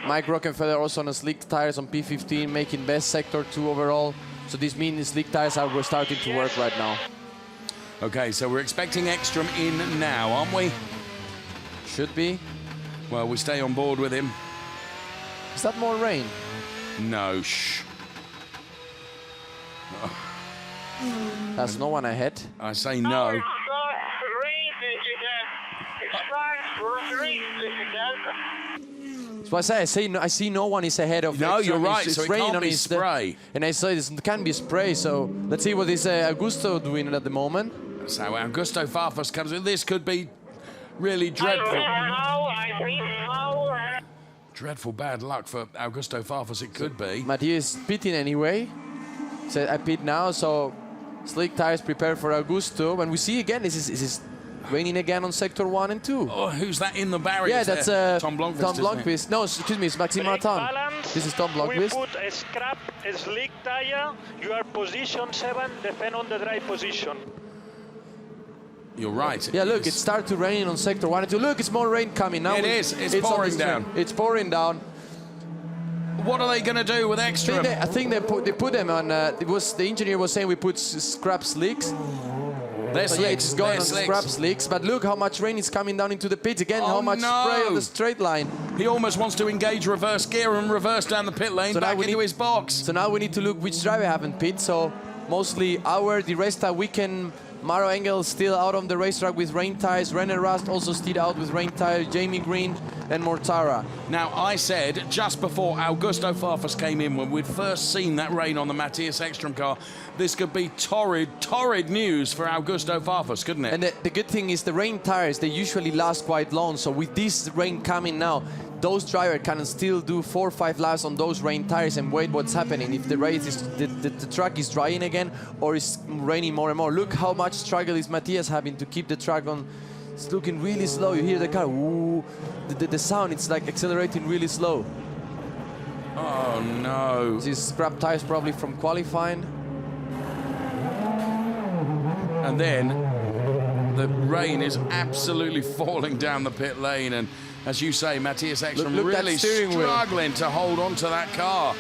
Mike Rockenfeller also on the slick tires on P15 making best sector 2 overall. So this means the slick tires are starting to work right now. Okay, so we're expecting Ekstrom in now, aren't we? Should be. Well, we stay on board with him. Is that more rain? No, shh. There's no one ahead. I say no. So I see no one is ahead of. No, you're right. It's so it raining can't on be his spray. And I saw it can be spray. So let's see what is Augusto doing at the moment. So Augusto Farfus comes in. This could be really dreadful. Dreadful bad luck for Augusto Farfus. It could be. Matthias pitting anyway. So I pit now. So slick tires prepare for Augusto. And we see again. This is raining again on sector 1 and 2. Oh, who's that in the barrier? Yeah, that's Tom Blomqvist. Tom Blomqvist. No, excuse me, it's Maxime Martin. This is Tom Blomqvist. We put a scrap, a slick tire. You are position 7, defend on the dry position. You're right. Yeah, look, it started to rain on sector 1 and 2. Look, it's more rain coming now. It is. It's pouring down. It's pouring down. What are they going to do with Ekstrom? I think they put them on. The engineer was saying we put scrap slicks. They're so slicks. Yeah, it's going on scrap slicks. But look how much rain is coming down into the pit again. How much spray on the straight line. He almost wants to engage reverse gear and reverse down the pit lane back into his box. So now we need to look which driver haven't pit. So mostly our Di Resta weekend. Maro Engel still out on the racetrack with rain tires. René Rast also still out with rain tires. Jamie Green and Mortara. Now, I said just before Augusto Farfus came in, when we'd first seen that rain on the Matthias Ekstrom car, this could be torrid news for Augusto Farfus, couldn't it? And the good thing is the rain tires, they usually last quite long. So with this rain coming now, those drivers can still do 4 or 5 laps on those rain tires and wait what's happening. If the race is the track is drying again or it's raining more and more. Look how much struggle is Matthias having to keep the track on. It's looking really slow. You hear the car, ooh, the sound, it's like accelerating really slow. Oh no. These scrap tires probably from qualifying. And then the rain is absolutely falling down the pit lane, and as you say, Matthias Ekstrom really struggling to hold on to that car.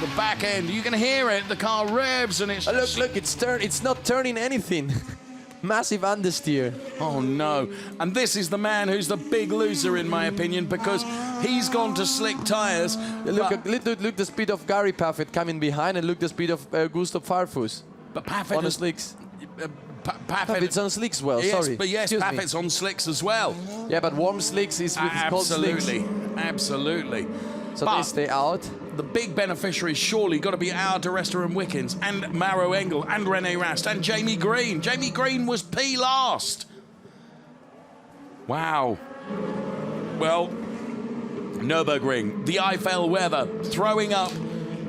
The back end, you can hear it, the car revs and it's... Look, it's not turning anything. Massive understeer. Oh no. And this is the man who's the big loser in my opinion, because he's gone to slick tires. Look the speed of Gary Paffett coming behind, and look the speed of Gustav Farfus. But Paffett on the slicks. Paffett's on slicks well, yes, sorry. But yes, Paffett's on slicks as well. Yeah, but warm slicks is with cold slicks. Absolutely. So they stay out. The big beneficiaries surely got to be our Di Resta and Wickens and Maro Engel and René Rast and Jamie Green. Jamie Green was P last. Wow. Well, Nürburgring, the Eiffel weather, throwing up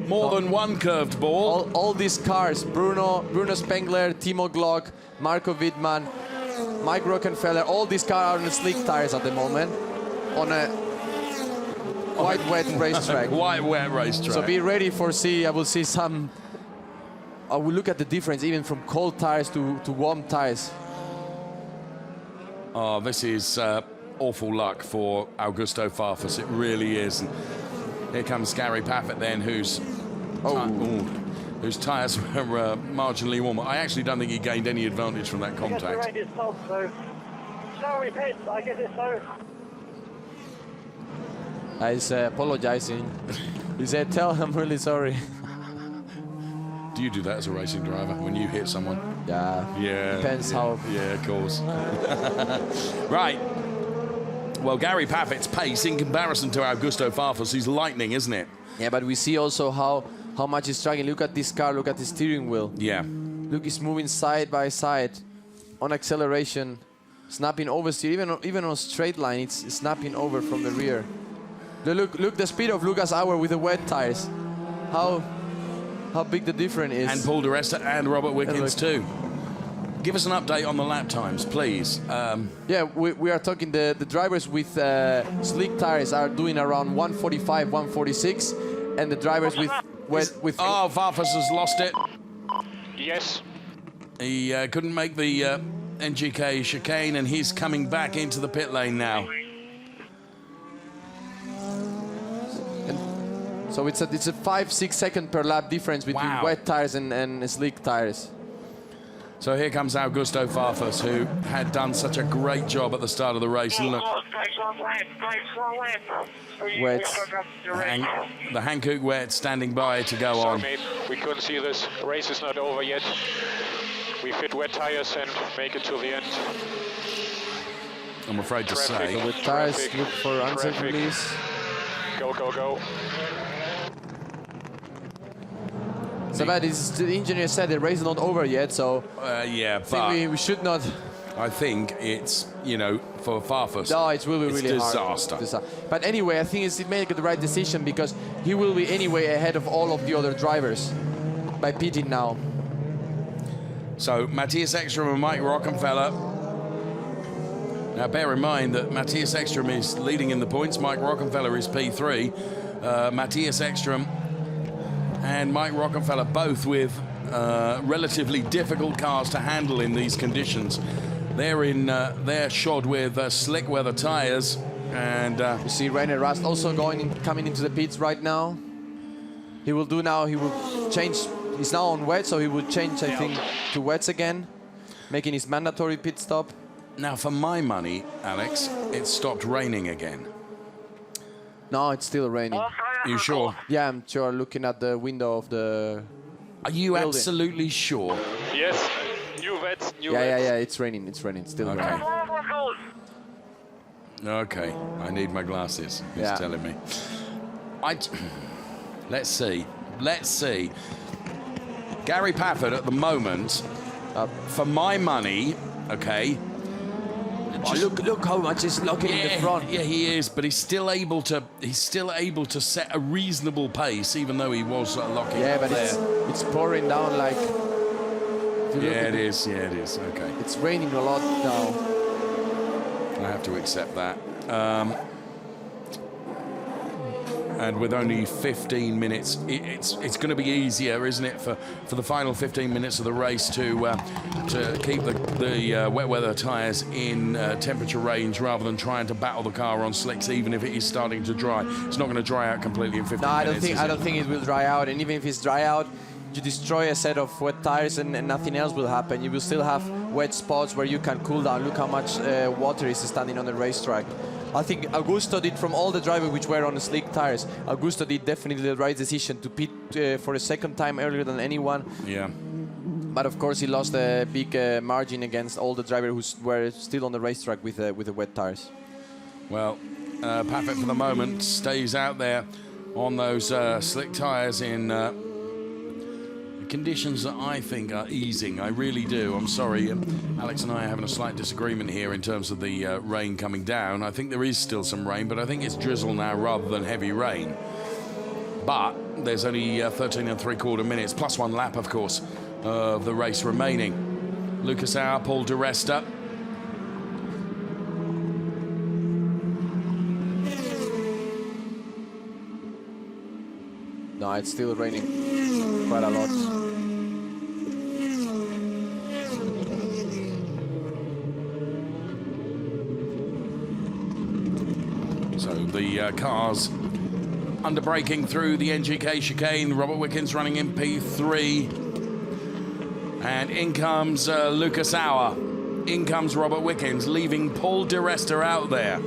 more than one curved ball. All these cars, Bruno Spengler, Timo Glock, Marco Wittmann, Mike Rockenfeller, all these cars are on the slick tires at the moment on a quite wet racetrack. Quite wet racetrack. So be ready for I will see some... I will look at the difference even from cold tires to warm tires. Oh, this is awful luck for Augusto Farfus. It really is. And here comes Gary Paffett then, whose tyres were marginally warmer. I actually don't think he gained any advantage from that contact. I guess the rain is soft, so sorry, Pete, I guess it's so. He's apologizing. He said, tell him I'm really sorry. Do you do that as a racing driver when you hit someone? Yeah. Yeah. Depends how. Yeah, of course. Right. Well, Gary Paffett's pace in comparison to Augusto Farfus is lightning, isn't it? Yeah, but we see also how much he's struggling. Look at this car, look at the steering wheel. Yeah. Look, he's moving side by side on acceleration, snapping oversteer. Even on a straight line, it's snapping over from the rear. Look the speed of Lucas Auer with the wet tires. How big the difference is. And Paul de Resta and Robert Wickens too. Give us an update on the lap times, please. Yeah, we are talking the drivers with slick tires are doing around 145, 146, and the drivers with Oh, Farfus has lost it. Yes. He couldn't make the NGK chicane, and he's coming back into the pit lane now. So it's a 5-6 second per lap difference between wet tires and slick tires. So here comes Augusto Farfus, who had done such a great job at the start of the race. And look, the Hankook wet standing by to go on. Sorry, mate, we couldn't see this. The race is not over yet. We fit wet tires and make it to the end. I'm afraid to say. So with tires, look for unsafe release. Go, go, go. So that is, the engineer said the race is not over yet, so yeah, but we should not. I think it's, you know, for Farfus. No, it will be really disaster. hard. But anyway, I think he made the right decision because he will be anyway ahead of all of the other drivers by pitting now. So Matthias Ekstrom and Mike Rockenfeller. Now bear in mind that Matthias Ekstrom is leading in the points. Mike Rockenfeller is P3. Matthias Ekstrom and Mike Rockenfeller both with relatively difficult cars to handle in these conditions. They're shod with slick weather tires, and you see Rainer Rast also coming into the pits right now. He will change. He's now on wet, so he will change, I think, to wets again, making his mandatory pit stop. Now, for my money, Alex, it stopped raining again. No, it's still raining. Are you sure? Yeah, I'm sure. Looking at the window of the. Are you building. Absolutely sure? Yes. New wets. Yeah. It's raining. It's raining. It's still raining. Okay. I need my glasses. He's telling me. Let's see. Gary Paffett at the moment, for my money, okay. Oh, look how much he's locking in the front. Yeah, he is, but he's still able to set a reasonable pace, even though he was locking. Yeah, but there. it's pouring down like. Yeah, it is. Yeah, it is. Okay. It's raining a lot now. I have to accept that. And with only 15 minutes, it's going to be easier, isn't it, for the final 15 minutes of the race to keep the wet weather tyres in temperature range rather than trying to battle the car on slicks, even if it is starting to dry. It's not going to dry out completely in 15 minutes. I don't think it will dry out, and even if it's dry out, you destroy a set of wet tires and nothing else will happen. You will still have wet spots where you can cool down. Look how much water is standing on the racetrack. I think Augusto did, from all the drivers which were on the slick tires, Augusto did definitely the right decision to pit for a second time earlier than anyone. Yeah. But of course he lost a big margin against all the drivers who were still on the racetrack with the wet tires. Well, Paffett for the moment stays out there on those slick tires in conditions that I think are easing. I really do. I'm sorry. Alex and I are having a slight disagreement here in terms of the rain coming down. I think there is still some rain, but I think it's drizzle now rather than heavy rain. But there's only 13 3/4 minutes, plus 1 lap, of course, of the race remaining. Lucas Auer, Paul di Resta. No, it's still raining quite a lot. So the cars under braking through the NGK chicane. Robert Wickens running in P3. And in comes Lucas Auer. In comes Robert Wickens, leaving Paul di Resta out there.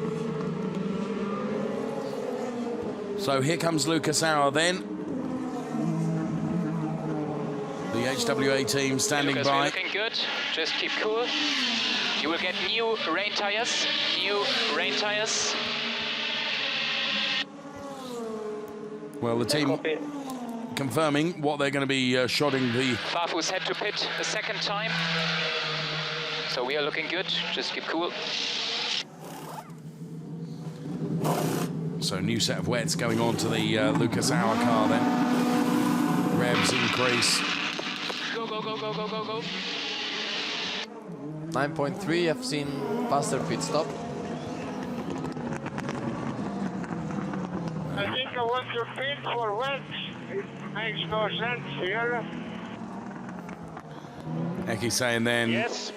So here comes Lucas Auer then. The HWA team standing Lucas, by. we're looking good. Just keep cool. You will get new rain tires. Well, the team confirming what they're going to be shodding the... Farfus had to pit a second time. So we are looking good. Just keep cool. So new set of wets going on to the Lucas Auer car then. Revs increase. Go, go, go, go, go, go, go. 9.3, I've seen faster pit stop. I think I was want to pit for wet. It makes no sense here. Eki saying then Yes.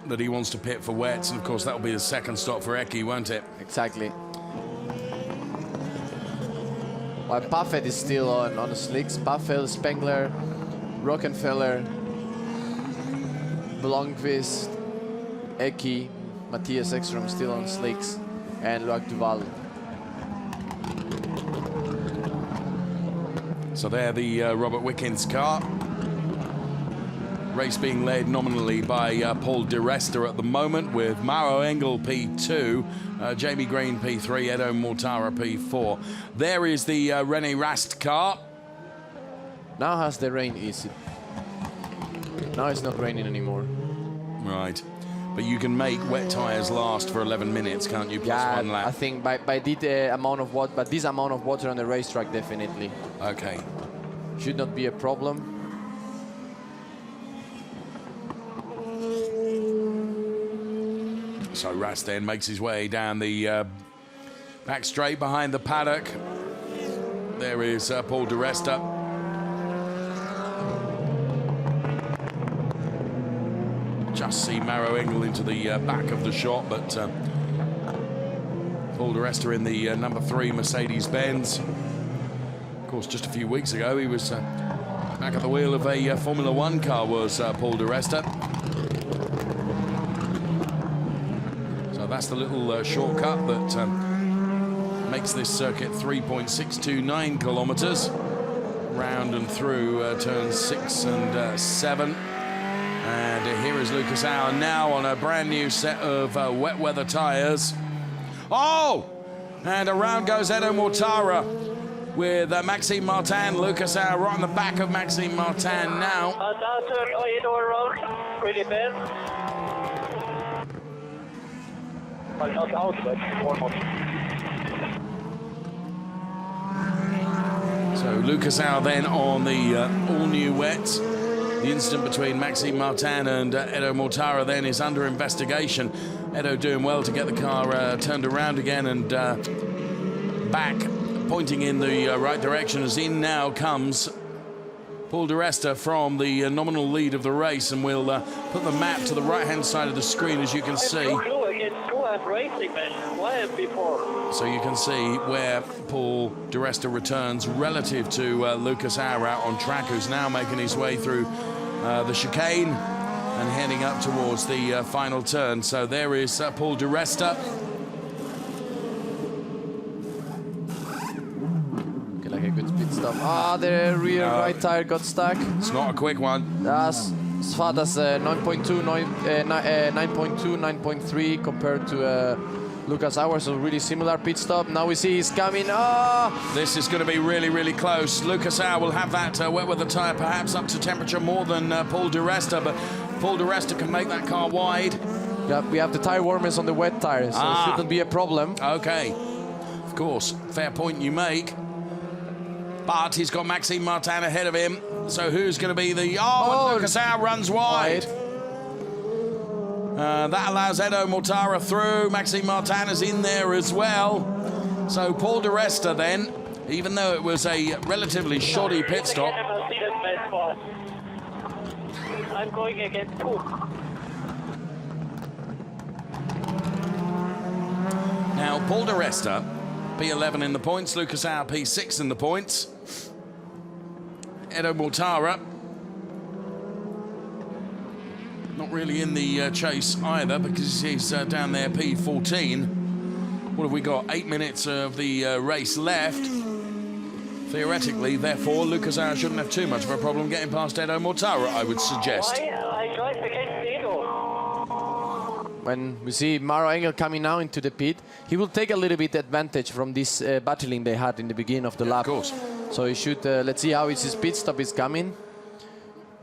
that he wants to pit for wets, and of course that'll be the second stop for Eki, won't it? Exactly. While Paffett is still on the slicks. Paffett, Spengler, Rockenfeller, Blomqvist, Eki, Matthias Ekström still on slicks, and Loic Duval. So there the Robert Wickens car. Race being led nominally by Paul Di Resta at the moment, with Maro Engel P2, Jamie Green P3, Edo Mortara P4. There is the René Rast car. Now has the rain easy. Now it's not raining anymore. Right. But you can make wet tyres last for 11 minutes, can't you? Plus Yeah, one lap. I think by this amount of water, but this amount of water on the racetrack definitely. Okay. Should not be a problem. So Rast then makes his way down the back straight behind the paddock. There is Paul Di Resta. Just see Maro Engel into the back of the shot, but Paul Di Resta in the number 3 Mercedes-Benz. Of course, just a few weeks ago, he was back at the wheel of a Formula 1 car, was Paul Di Resta. So that's the little shortcut that makes this circuit 3.629 kilometers round and through turns 6 and 7. And here is Lucas Auer now on a brand new set of wet weather tyres. Oh! And around goes Edo Mortara with Maxime Martin. Lucas Auer right on the back of Maxime Martin now. Turn Edo around, really bad. Not out, but almost. So Lucas Auer then on the all-new wet. The incident between Maxime Martin and Edo Mortara then is under investigation. Edo doing well to get the car turned around again and back, pointing in the right direction, as in now comes Paul Di Resta from the nominal lead of the race, and we'll put the map to the right-hand side of the screen, as you can see. So you can see where Paul Di Resta returns relative to Lucas Auer out on track, who's now making his way through the chicane and heading up towards the final turn. So there is Paul Di Resta. Okay, like a good speed stop. Ah, the rear right tire got stuck. It's not a quick one. That's as far as 9.2, 9.3 compared to Lucas Auer, so really similar pit stop. Now we see he's coming. Oh! This is going to be really, really close. Lucas Auer will have that wet weather tyre perhaps up to temperature more than Paul Di Resta, but Paul Di Resta can make that car wide. Yeah, we have the tyre warmers on the wet tyres, so it shouldn't be a problem. Okay, of course, fair point you make. But he's got Maxime Martin ahead of him, so who's going to be the... Oh, and Lucas Auer runs wide. That allows Edo Mortara through. Maxime Martin is in there as well. So Paul Di Resta then, even though it was a relatively shoddy pit stop. I'm going against 2. Now Paul Di Resta, P11 in the points. Lucas Auer, P6 in the points. Edo Mortara not really in the chase either, because he's down there P14. What have we got? 8 minutes of the race left. Theoretically, therefore, Lucas Auer shouldn't have too much of a problem getting past Edo Mortara, I would suggest. I drive against Edo. When we see Maro Engel coming now into the pit, he will take a little bit advantage from this battling they had in the beginning of the lap. Of course. So he should, let's see how his pit stop is coming.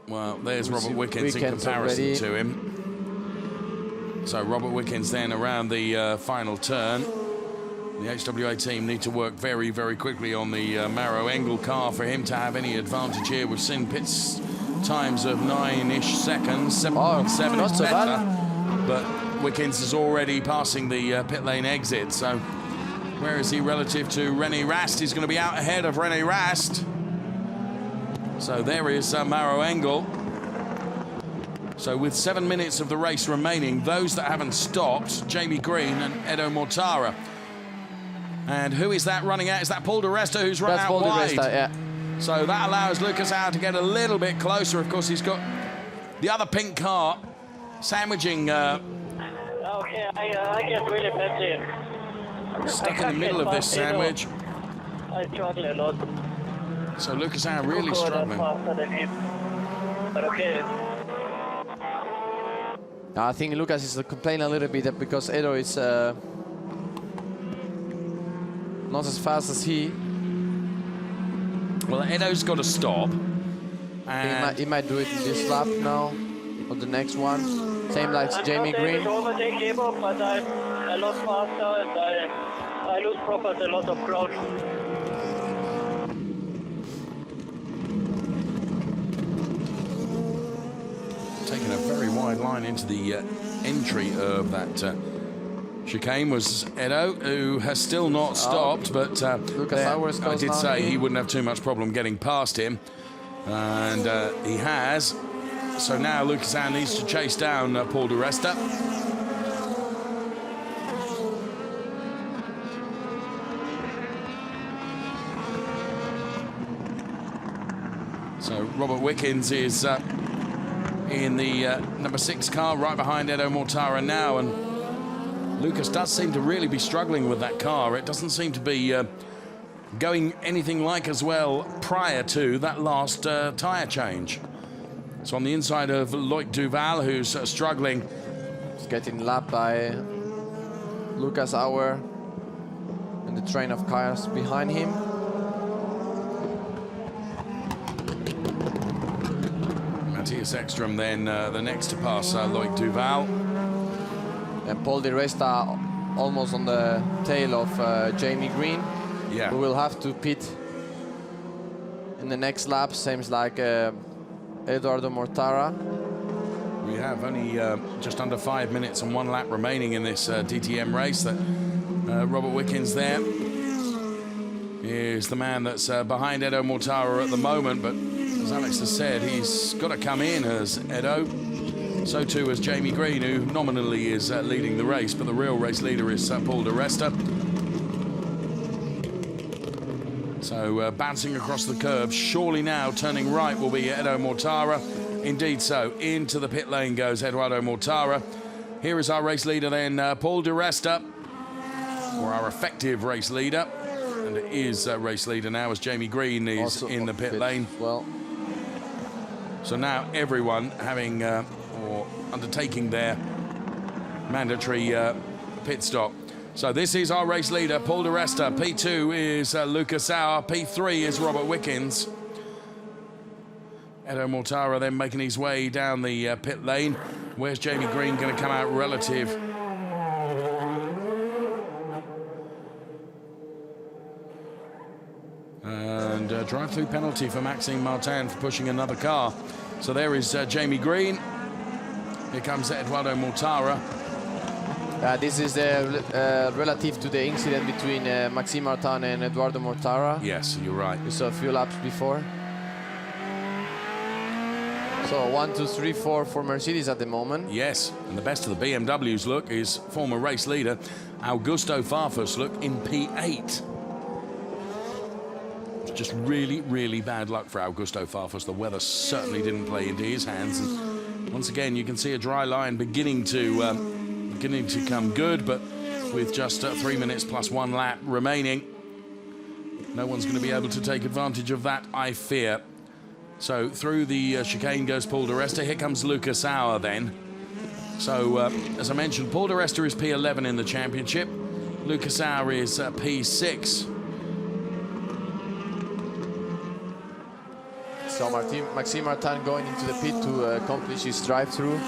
Well, there's Robert Wickens in comparison to him. So Robert Wickens then around the final turn. The HWA team need to work very, very quickly on the Maro Engel car for him to have any advantage here. We've seen pits times of 9-ish seconds, 7.7 not is so better. bad. But Wickens is already passing the pit lane exit, so Where is he relative to René Rast? He's going to be out ahead of René Rast. So there is Maro Engel. So with 7 minutes of the race remaining, those that haven't stopped, Jamie Green and Edo Mortara. And who is that running out? Is that Paul di Resta who's run out wide? Yeah. So that allows Lucas Auer to get a little bit closer. Of course, he's got the other pink car sandwiching. Okay, I get really bad. Stuck in the middle of this sandwich. I struggle a lot. So Lucas Auer really struggling. But okay. I think Lucas is complaining a little bit because Edo is not as fast as he. Well, Edo's got to stop. And he might do it in this lap now, or the next one. Same like Jamie Green. I overtake him, but I'm a lot faster and I lose proper a lot of ground. Taking a very wide line into the entry of that chicane was Edo, who has still not stopped, but I did say he wouldn't have too much problem getting past him, and he has. So now Lucas Auer needs to chase down Paul di Resta. So Robert Wickens is in the number 6 car right behind Edo Mortara now, and Lucas does seem to really be struggling with that car. It doesn't seem to be going anything like as well prior to that last tyre change. So on the inside of Loic Duval, who's struggling. He's getting lapped by Lucas Auer and the train of cars behind him. Matthias Ekstrom then the next to pass Loic Duval. And Paul di Resta almost on the tail of Jamie Green. Yeah. Who will have to pit in the next lap, same like Eduardo Mortara. We have only just under 5 minutes and 1 lap remaining in this DTM race. That Robert Wickens there is the man that's behind Edo Mortara at the moment, but as Alex has said, he's got to come in as Edo. So too as Jamie Green, who nominally is leading the race, but the real race leader is Paul di Resta. So bouncing across the curb, surely now turning right will be Edo Mortara. Indeed so, into the pit lane goes Eduardo Mortara. Here is our race leader then, Paul di Resta, or our effective race leader. And it is race leader now as Jamie Green is also in the pit lane. Well, so now everyone having or undertaking their mandatory pit stop. So this is our race leader, Paul di Resta. P2 is Lucas Auer. P3 is Robert Wickens. Edo Mortara then making his way down the pit lane. Where's Jamie Green going to come out relative? And drive-through penalty for Maxime Martin for pushing another car. So there is Jamie Green. Here comes Eduardo Mortara. This is relative to the incident between Maxime Martin and Eduardo Mortara. Yes, you're right. We saw a few laps before. So 1, 2, 3, 4 for Mercedes at the moment. Yes, and the best of the BMWs look is former race leader Augusto Farfus look in P8. It's just really, really bad luck for Augusto Farfus. The weather certainly didn't play into his hands. And once again, you can see a dry line beginning to come good, but with just 3 minutes plus 1 lap remaining, no one's going to be able to take advantage of that, I fear. So through the chicane goes Paul di Resta. Here comes Lucas Auer then. So as I mentioned, Paul di Resta is P11 in the championship. Lucas Auer is P6. So Maxime Martin going into the pit to accomplish his drive-through.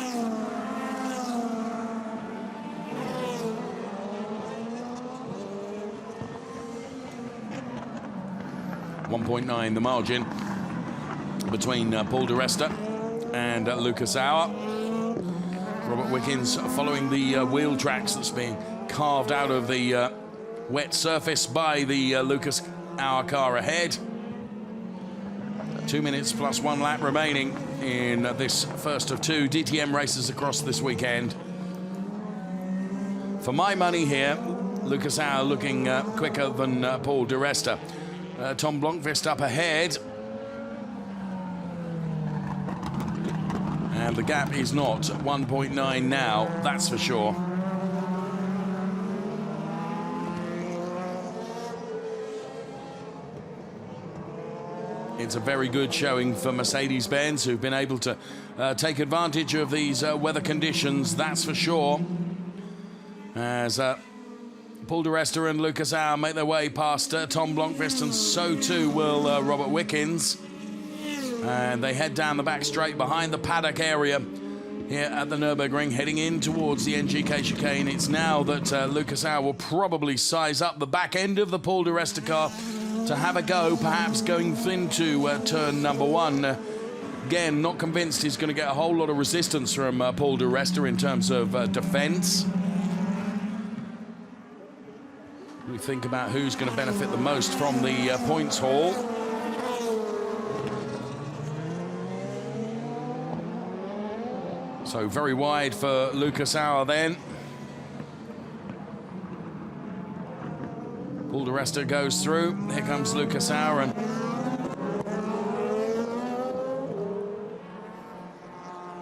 .9 the margin between Paul di Resta and Lucas Auer. Robert Wickens following the wheel tracks that's being carved out of the wet surface by the Lucas Auer car ahead. 2 minutes plus 1 lap remaining in this first of 2 DTM races across this weekend. For my money here, Lucas Auer looking quicker than Paul de Resta. Tom Blomqvist up ahead. And the gap is not 1.9 now, that's for sure. It's a very good showing for Mercedes-Benz, who've been able to take advantage of these weather conditions, that's for sure. As Paul de Resta and Lucas Auer make their way past Tom Blomqvist, and so too will Robert Wickens. And they head down the back straight behind the paddock area here at the Nürburgring, heading in towards the NGK chicane. It's now that Lucas Auer will probably size up the back end of the Paul de Resta car to have a go, perhaps going into turn number 1. Again, not convinced he's going to get a whole lot of resistance from Paul de Resta in terms of defence. We think about who's going to benefit the most from the points haul. So very wide for Lucas Auer then. Paul de Resta goes through. Here comes Lucas Auer, and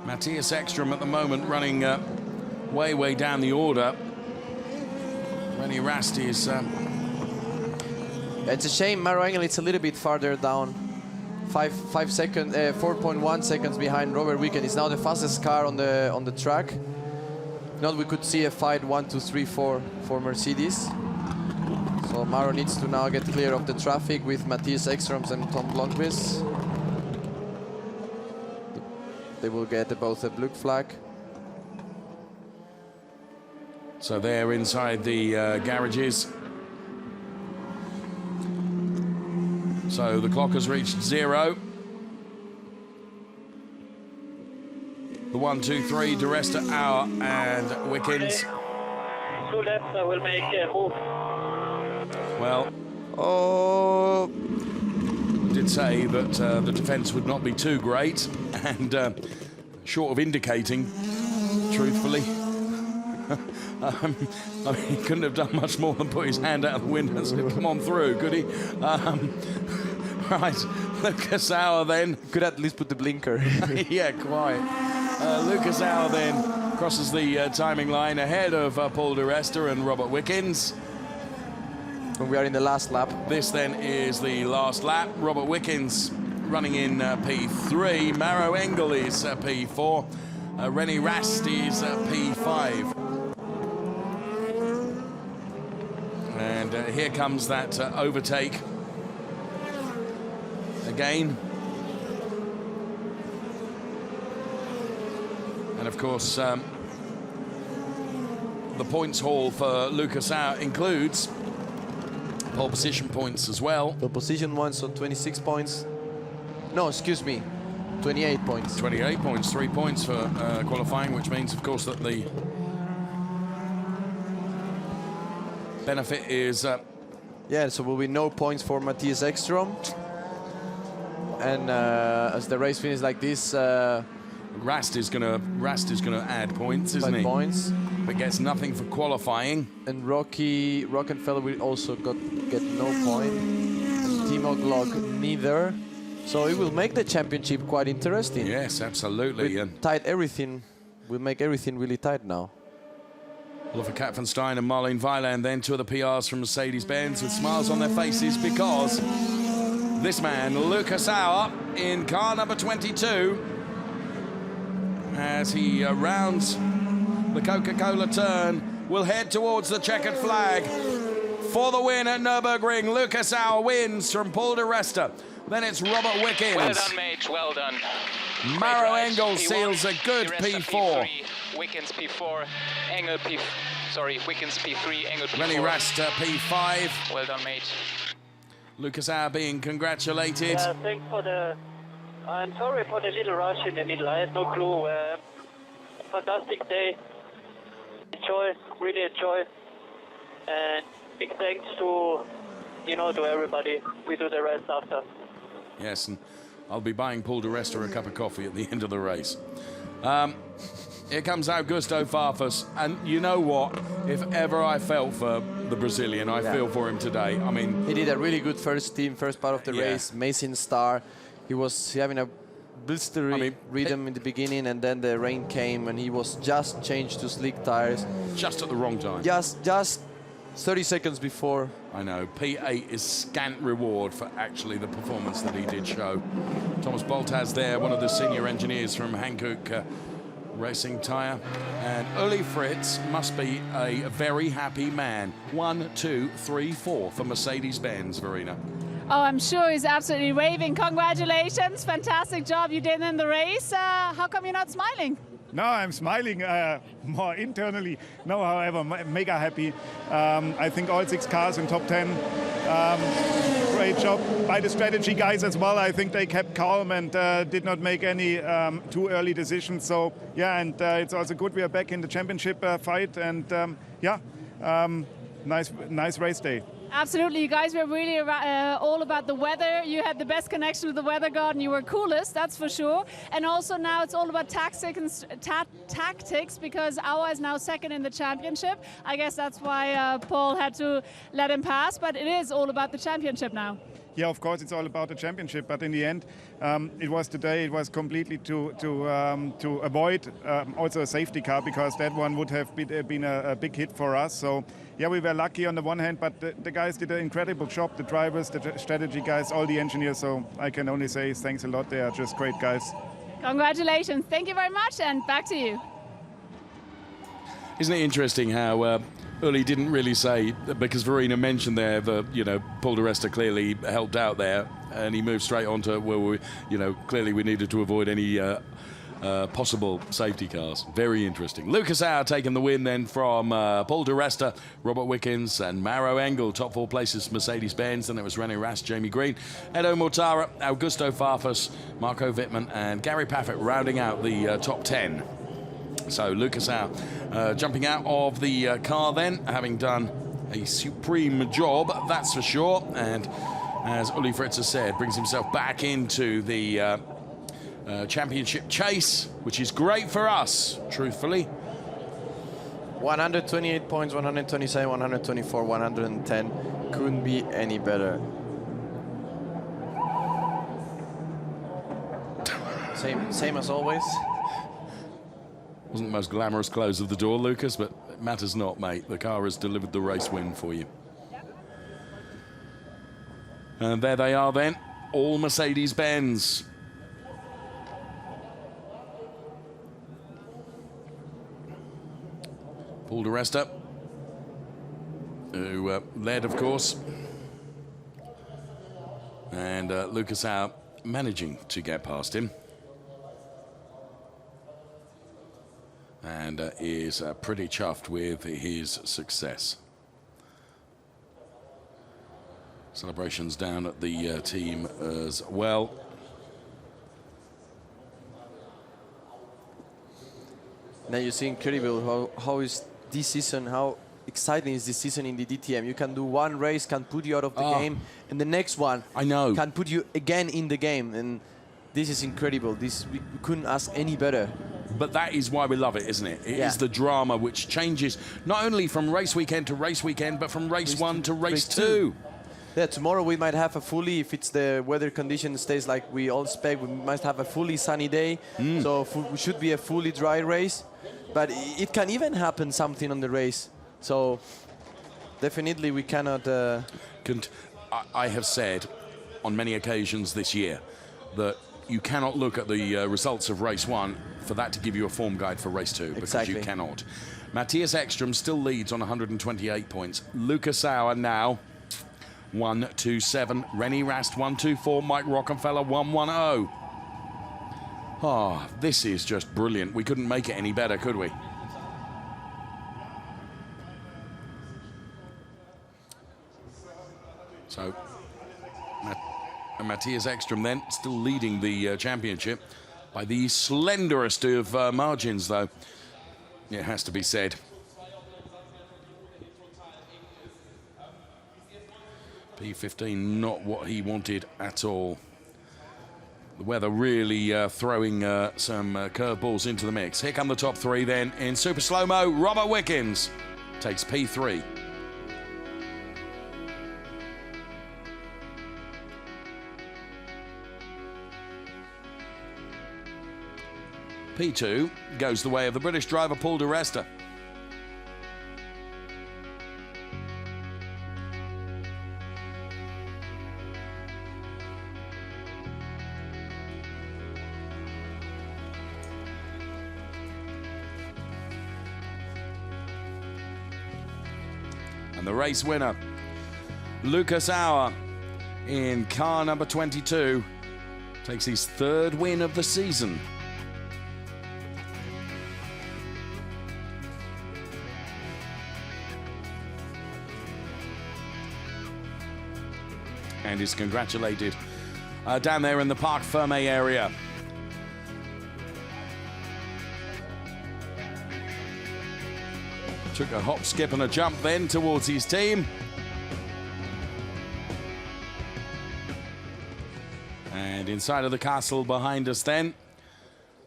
Matthias Ekstrom at the moment running way down the order. Rennie Rast is... It's a shame Maro Engel is a little bit farther down. 4.1 seconds behind Robert Wickens. Is now the fastest car on the track. If not, we could see a fight 1, 2, 3, 4 for Mercedes. So Maro needs to now get clear of the traffic with Matthias Ekström and Tom Blomqvist. They will get both a blue flag. So they're inside the garages. So the clock has reached 0. The 1, 2, 3, de Resta, Auer and Wickens. 2 laps, I will make a move. Well, I did say that the defence would not be too great, and short of indicating, truthfully, I mean, he couldn't have done much more than put his hand out of the window and said, come on through, could he? Right, Lucas Auer then. Could at least put the blinker. Yeah, quite. Lucas Auer then crosses the timing line ahead of Paul de Resta and Robert Wickens. And we are in the last lap. This then is the last lap. Robert Wickens running in P3. Maro Engel is P4. Rennie Rast is P5. And here comes that overtake again. And of course, the points haul for Lucas Auer includes pole position points as well. Pole position ones, so 26 points. No, excuse me, 28 points. 28 points, 3 points for qualifying, which means, of course, that the benefit is... yeah, so will be no points for Matthias Ekström. And as the race finishes like this... Rast is gonna add points, isn't he? 5 points. But gets nothing for qualifying. And Rockenfeller will also get no point. And Timo Glock neither. So it will make the championship quite interesting. Yes, absolutely. And tight everything. We'll make everything really tight now. Lofa Katvenstein and Marlene Weiland, then 2 of the PRs from Mercedes-Benz with smiles on their faces, because this man, Lucas Auer, in car number 22, as he rounds the Coca-Cola turn, will head towards the checkered flag for the win at Nürburgring. Lucas Auer wins from Paul de Resta. Then it's Robert Wickens. Well done, mate. Well done. Maro Engel seals a good P4. Wickens P4, Engel P. Sorry, Wickens P3, Engel P4. Rennie Rast P5. Well done, mate. Lucas Auer being congratulated. Yeah, thanks for the... I'm sorry for the little rush in the middle. I had no clue. Fantastic day. Enjoy, really enjoy. And big thanks to, you know, to everybody. We do the rest after. Yes, and I'll be buying Paul di Resta a cup of coffee at the end of the race. Here comes Augusto Farfus, and you know what? If ever I felt for the Brazilian, I feel for him today. I mean, he did a really good first part of the race, amazing start. He was having a blistery rhythm in the beginning, and then the rain came, and he was just changed to slick tires. Just at the wrong time. Just 30 seconds before. I know, P8 is scant reward for actually the performance that he did show. Thomas Boltaz there, one of the senior engineers from Hankook Racing Tyre. And Uli Fritz must be a very happy man. 1, 2, 3, 4 for Mercedes-Benz, Verena. Oh, I'm sure he's absolutely raving. Congratulations, fantastic job you did in the race. How come you're not smiling? No, I'm smiling more internally. No, however, mega happy. I think all 6 cars in top 10. Great job by the strategy guys as well. I think they kept calm and did not make any too early decisions. So, yeah, and it's also good we are back in the championship fight. And, nice race day. Absolutely, you guys were really all about the weather. You had the best connection with the weather god, and you were coolest, that's for sure. And also now it's all about tactics, because Auer is now second in the championship. I guess that's why Paul had to let him pass, but it is all about the championship now. Yeah, of course, it's all about the championship. But in the end, it was completely to avoid also a safety car, because that one would have been a big hit for us. So, yeah, we were lucky on the one hand, but the guys did an incredible job. The drivers, the strategy guys, all the engineers. So I can only say thanks a lot. They are just great guys. Congratulations. Thank you very much, and back to you. Isn't it interesting how Uli didn't really say, because Verena mentioned there that, you know, Paul di Resta clearly helped out there, and he moved straight on to where we, you know, clearly we needed to avoid any possible safety cars. Very interesting. Lucas Auer taking the win then from Paul di Resta, Robert Wickens and Mauro Engel. Top 4 places Mercedes-Benz. Then it was René Rast, Jamie Green, Edo Mortara, Augusto Farfus, Marco Wittmann and Gary Paffett rounding out the top 10. So Lucas Auer jumping out of the car then, having done a supreme job, that's for sure. And as Uli Fritz has said, brings himself back into the championship chase, which is great for us, truthfully. 128 points, 127, 124, 110. Couldn't be any better. Same as always. Wasn't the most glamorous close of the door, Lucas, but it matters not, mate. The car has delivered the race win for you. And there they are then, all Mercedes-Benz. Paul di Resta, who led, of course. And Lucas Auer managing to get past him. And is pretty chuffed with his success. Celebrations down at the team as well. Now you see incredible how is this season, how exciting is this season in the DTM. You can do one race, can put you out of the game, and the next one can put you again in the game. And this is incredible. This we couldn't ask any better. But that is why we love it, isn't it? It is the drama which changes not only from race weekend to race weekend, but from race 1 to race 2. Yeah, tomorrow we might have a fully, if it's the weather condition stays like we all expect, we might have a fully sunny day. So it should be a fully dry race. But it can even happen something on the race. So definitely we cannot... I have said on many occasions this year that you cannot look at the results of race 1 for that to give you a form guide for race 2, because you cannot. Matthias Ekström still leads on 128 points. Lucas Auer now 127. René Rast 124. Mike Rockenfeller 110. Oh, this is just brilliant. We couldn't make it any better, could we? So Matthias Ekström then still leading the championship by the slenderest of margins, though, it has to be said. P15 not what he wanted at all. The weather really throwing some curveballs into the mix. Here come the top three then. In super slow-mo, Robert Wickens takes P3. P2 goes the way of the British driver Paul di Resta. And the race winner, Lucas Auer, in car number 22, takes his third win of the season. And is congratulated down there in the Parc Fermé area. Took a hop, skip and a jump then towards his team. And inside of the castle behind us then,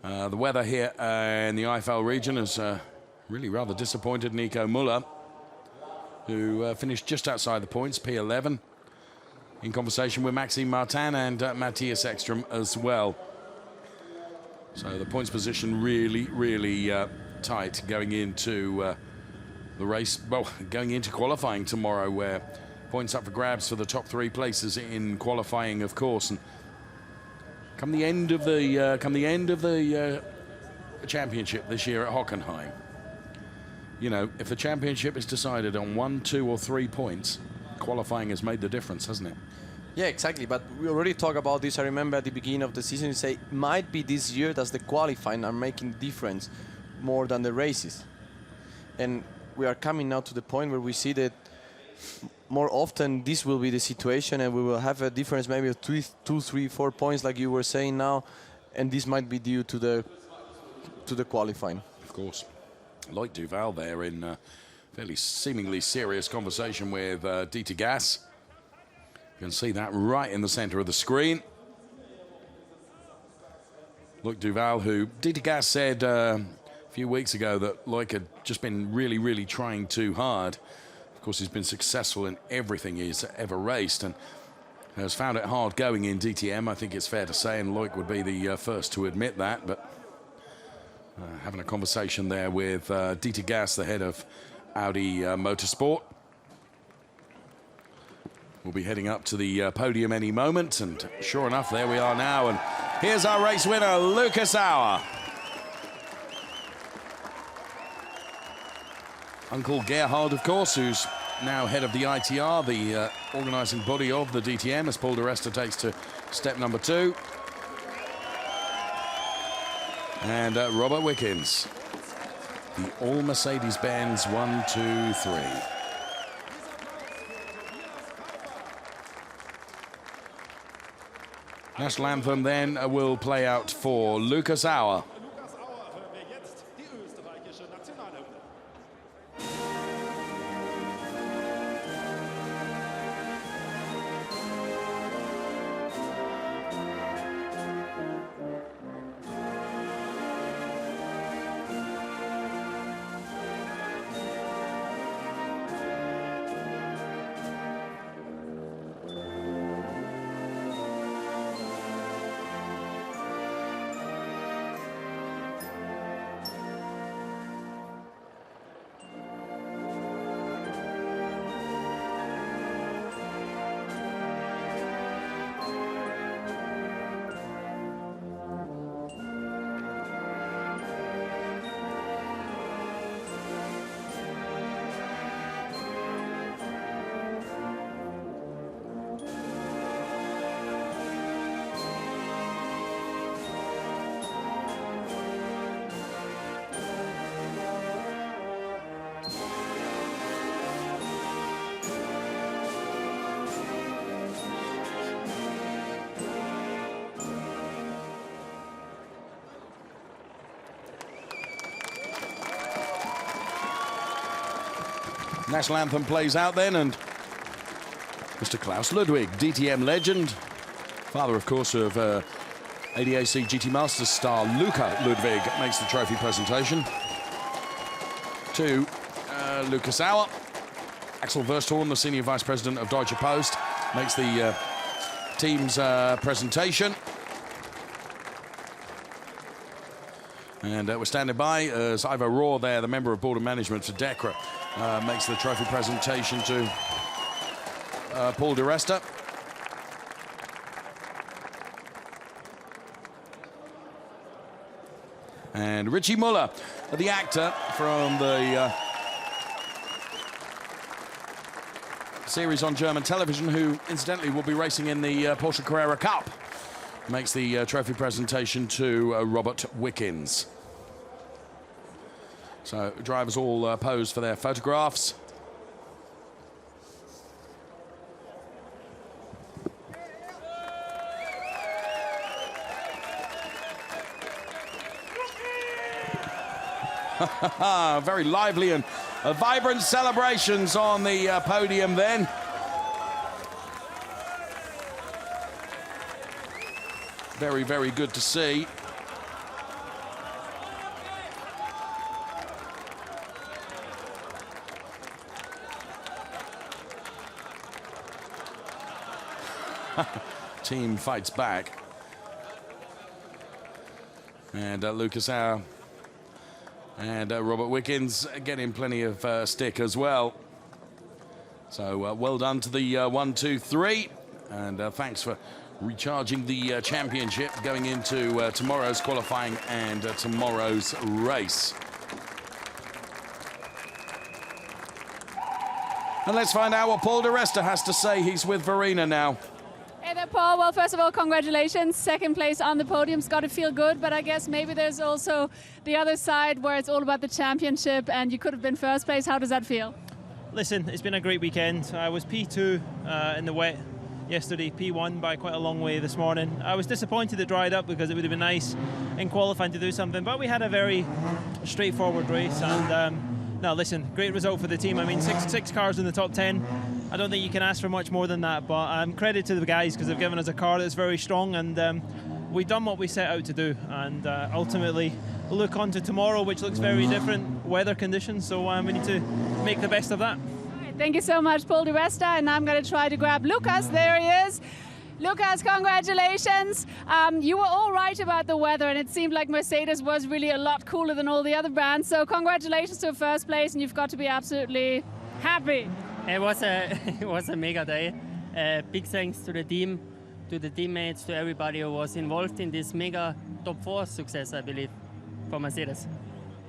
the weather here in the Eifel region has really rather disappointed Nico Müller, who finished just outside the points, P11. In conversation with Maxime Martin and Matthias Ekstrom as well. So the points position really tight going into the race. Well, going into qualifying tomorrow, where points up for grabs for the top three places in qualifying, of course. And come the end of the championship this year at Hockenheim, you know, if the championship is decided on 1, 2 or 3 points, qualifying has made the difference, hasn't it? Yeah, exactly. But we already talked about this. I remember at the beginning of the season, you say, might be this year that the qualifying are making difference more than the races. And we are coming now to the point where we see that more often this will be the situation, and we will have a difference maybe of 2, 3, 4 points, like you were saying now, and this might be due to the qualifying. Of course. Like Duval there in fairly seemingly serious conversation with Dieter Gas. You can see that right in the center of the screen. Look, Duval, who Dieter Gas said a few weeks ago that Loic had just been really trying too hard. Of course, he's been successful in everything he's ever raced and has found it hard going in DTM. I think it's fair to say, and Loic would be the first to admit that. But having a conversation there with Dieter Gas, the head of Audi Motorsport. We'll be heading up to the podium any moment, and sure enough, there we are now. And here's our race winner, Lucas Auer. Uncle Gerhard, of course, who's now head of the ITR, the organising body of the DTM, as Paul di Resta takes to step number 2. And Robert Wickens, the all Mercedes-Benz 1, 2, 3. National anthem then will play out for Lucas Auer. National anthem plays out then, and Mr. Klaus Ludwig, DTM legend, father, of course, of ADAC GT Masters star Luca Ludwig, makes the trophy presentation. To Lucas Auer. Axel Versthorn, the Senior Vice President of Deutsche Post, makes the team's presentation. And we're standing by as Ivo Rohr there, the member of board of management for DECRA, makes the trophy presentation to Paul di Resta. And Richie Muller, the actor from the series on German television, who incidentally will be racing in the Porsche Carrera Cup, makes the trophy presentation to Robert Wickens. So drivers all pose for their photographs. Very lively and vibrant celebrations on the podium then. Very, very good to see. Team fights back. And Lucas Auer and Robert Wickens getting plenty of stick as well. So well done to the 1, 2, 3. And thanks for recharging the championship going into tomorrow's qualifying and tomorrow's race. And let's find out what Paul di Resta has to say. He's with Verena now. Hey there, Paul. Well, first of all, congratulations. Second place on the podium's got to feel good, but I guess maybe there's also the other side where it's all about the championship and you could have been first place. How does that feel? Listen, it's been a great weekend. I was P2 in the wet yesterday, P1 by quite a long way this morning. I was disappointed it dried up because it would have been nice in qualifying to do something, but we had a very straightforward race. And no, listen, great result for the team. I mean, six cars in the top 10. I don't think you can ask for much more than that, but credit to the guys because they've given us a car that's very strong, and we've done what we set out to do, and ultimately look on to tomorrow, which looks very different weather conditions, so we need to make the best of that. Thank you so much, Paul di Resta, and I'm going to try to grab Lucas. There he is. Lucas, congratulations. You were all right about the weather, and it seemed like Mercedes was really a lot cooler than all the other brands, so congratulations to first place, and you've got to be absolutely happy. It was a mega day. Big thanks to the team, to the teammates, to everybody who was involved in this mega top 4 success, I believe, for Mercedes.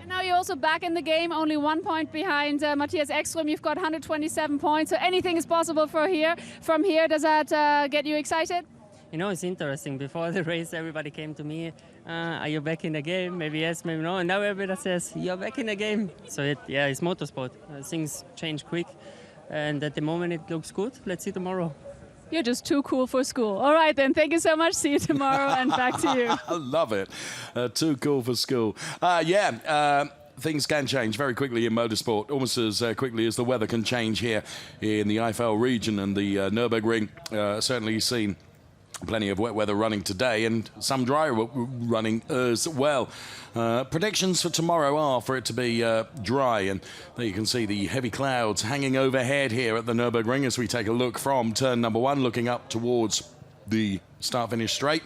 And now you're also back in the game, only 1 point behind Matthias Ekström. You've got 127 points, so anything is possible from here. Does that get you excited? You know, it's interesting. Before the race, everybody came to me, are you back in the game? Maybe yes, maybe no. And now everybody says, you're back in the game. So it's motorsport. Things change quick. And at the moment, it looks good. Let's see tomorrow. You're just too cool for school. All right, then. Thank you so much. See you tomorrow, and back to you. I love it. Too cool for school. Things can change very quickly in motorsport, almost as quickly as the weather can change here in the Eifel region, and the Nürburgring certainly seen plenty of wet weather running today and some dry running as well. Predictions for tomorrow are for it to be dry, and there you can see the heavy clouds hanging overhead here at the Nürburgring as we take a look from turn number 1, looking up towards the start-finish straight.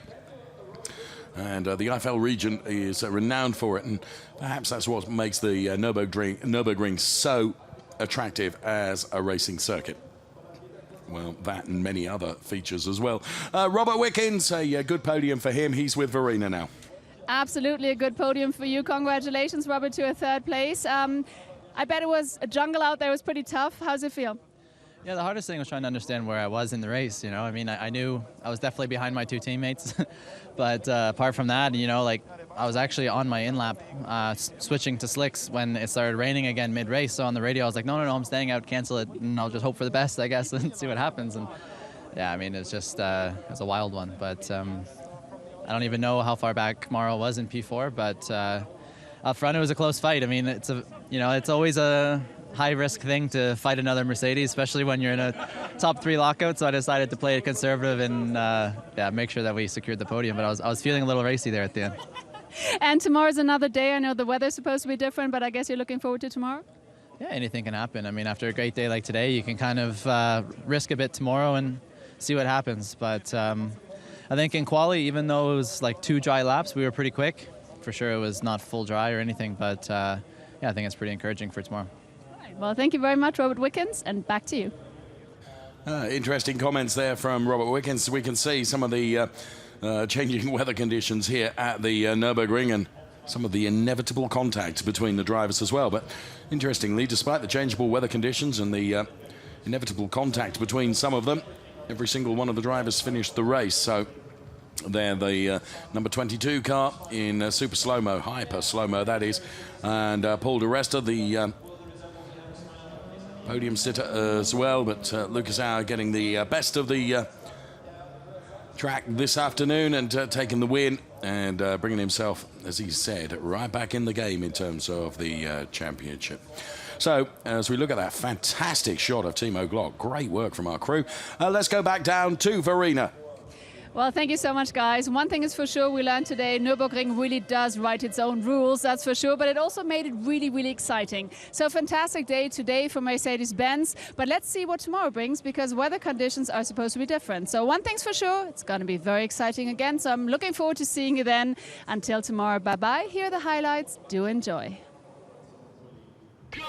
And the Eifel region is renowned for it, and perhaps that's what makes the Nürburgring so attractive as a racing circuit. Well, that and many other features as well. Robert Wickens, a good podium for him. He's with Verena now. Absolutely a good podium for you. Congratulations, Robert, to a 3rd place. I bet it was a jungle out there. It was pretty tough. How's it feel? Yeah, the hardest thing was trying to understand where I was in the race. You know, I mean, I knew I was definitely behind my 2 teammates, but apart from that, you know, like I was actually on my in-lap switching to slicks when it started raining again mid-race. So on the radio, I was like, no, I'm staying out, cancel it, and I'll just hope for the best, I guess, and see what happens. And yeah, I mean, it's just it was a wild one, but I don't even know how far back Maro was in P4, but up front it was a close fight. I mean, it's always a high-risk thing to fight another Mercedes, especially when you're in a top 3 lockout. So I decided to play it conservative and make sure that we secured the podium. But I was feeling a little racy there at the end. And tomorrow's another day. I know the weather's supposed to be different, but I guess you're looking forward to tomorrow? Yeah, anything can happen. I mean, after a great day like today, you can kind of risk a bit tomorrow and see what happens. But I think in quali, even though it was like 2 dry laps, we were pretty quick. For sure, it was not full dry or anything, but yeah, I think it's pretty encouraging for tomorrow. Well, thank you very much, Robert Wickens, and back to you. Interesting comments there from Robert Wickens. We can see some of the changing weather conditions here at the Nürburgring and some of the inevitable contact between the drivers as well. But interestingly, despite the changeable weather conditions and the inevitable contact between some of them, every single one of the drivers finished the race. So they're the number 22 car in super slow-mo, hyper slow-mo that is, and Paul di Resta, the podium sitter as well, but Lucas Auer getting the best of the track this afternoon and taking the win and bringing himself, as he said, right back in the game in terms of the championship. So as we look at that fantastic shot of Timo Glock, great work from our crew. Let's go back down to Verena. Well, thank you so much, guys. One thing is for sure we learned today, Nürburgring really does write its own rules, that's for sure, but it also made it really, really exciting. So fantastic day today for Mercedes-Benz, but let's see what tomorrow brings, because weather conditions are supposed to be different. So one thing's for sure, it's going to be very exciting again, so I'm looking forward to seeing you then. Until tomorrow, bye-bye. Here are the highlights. Do enjoy. Go!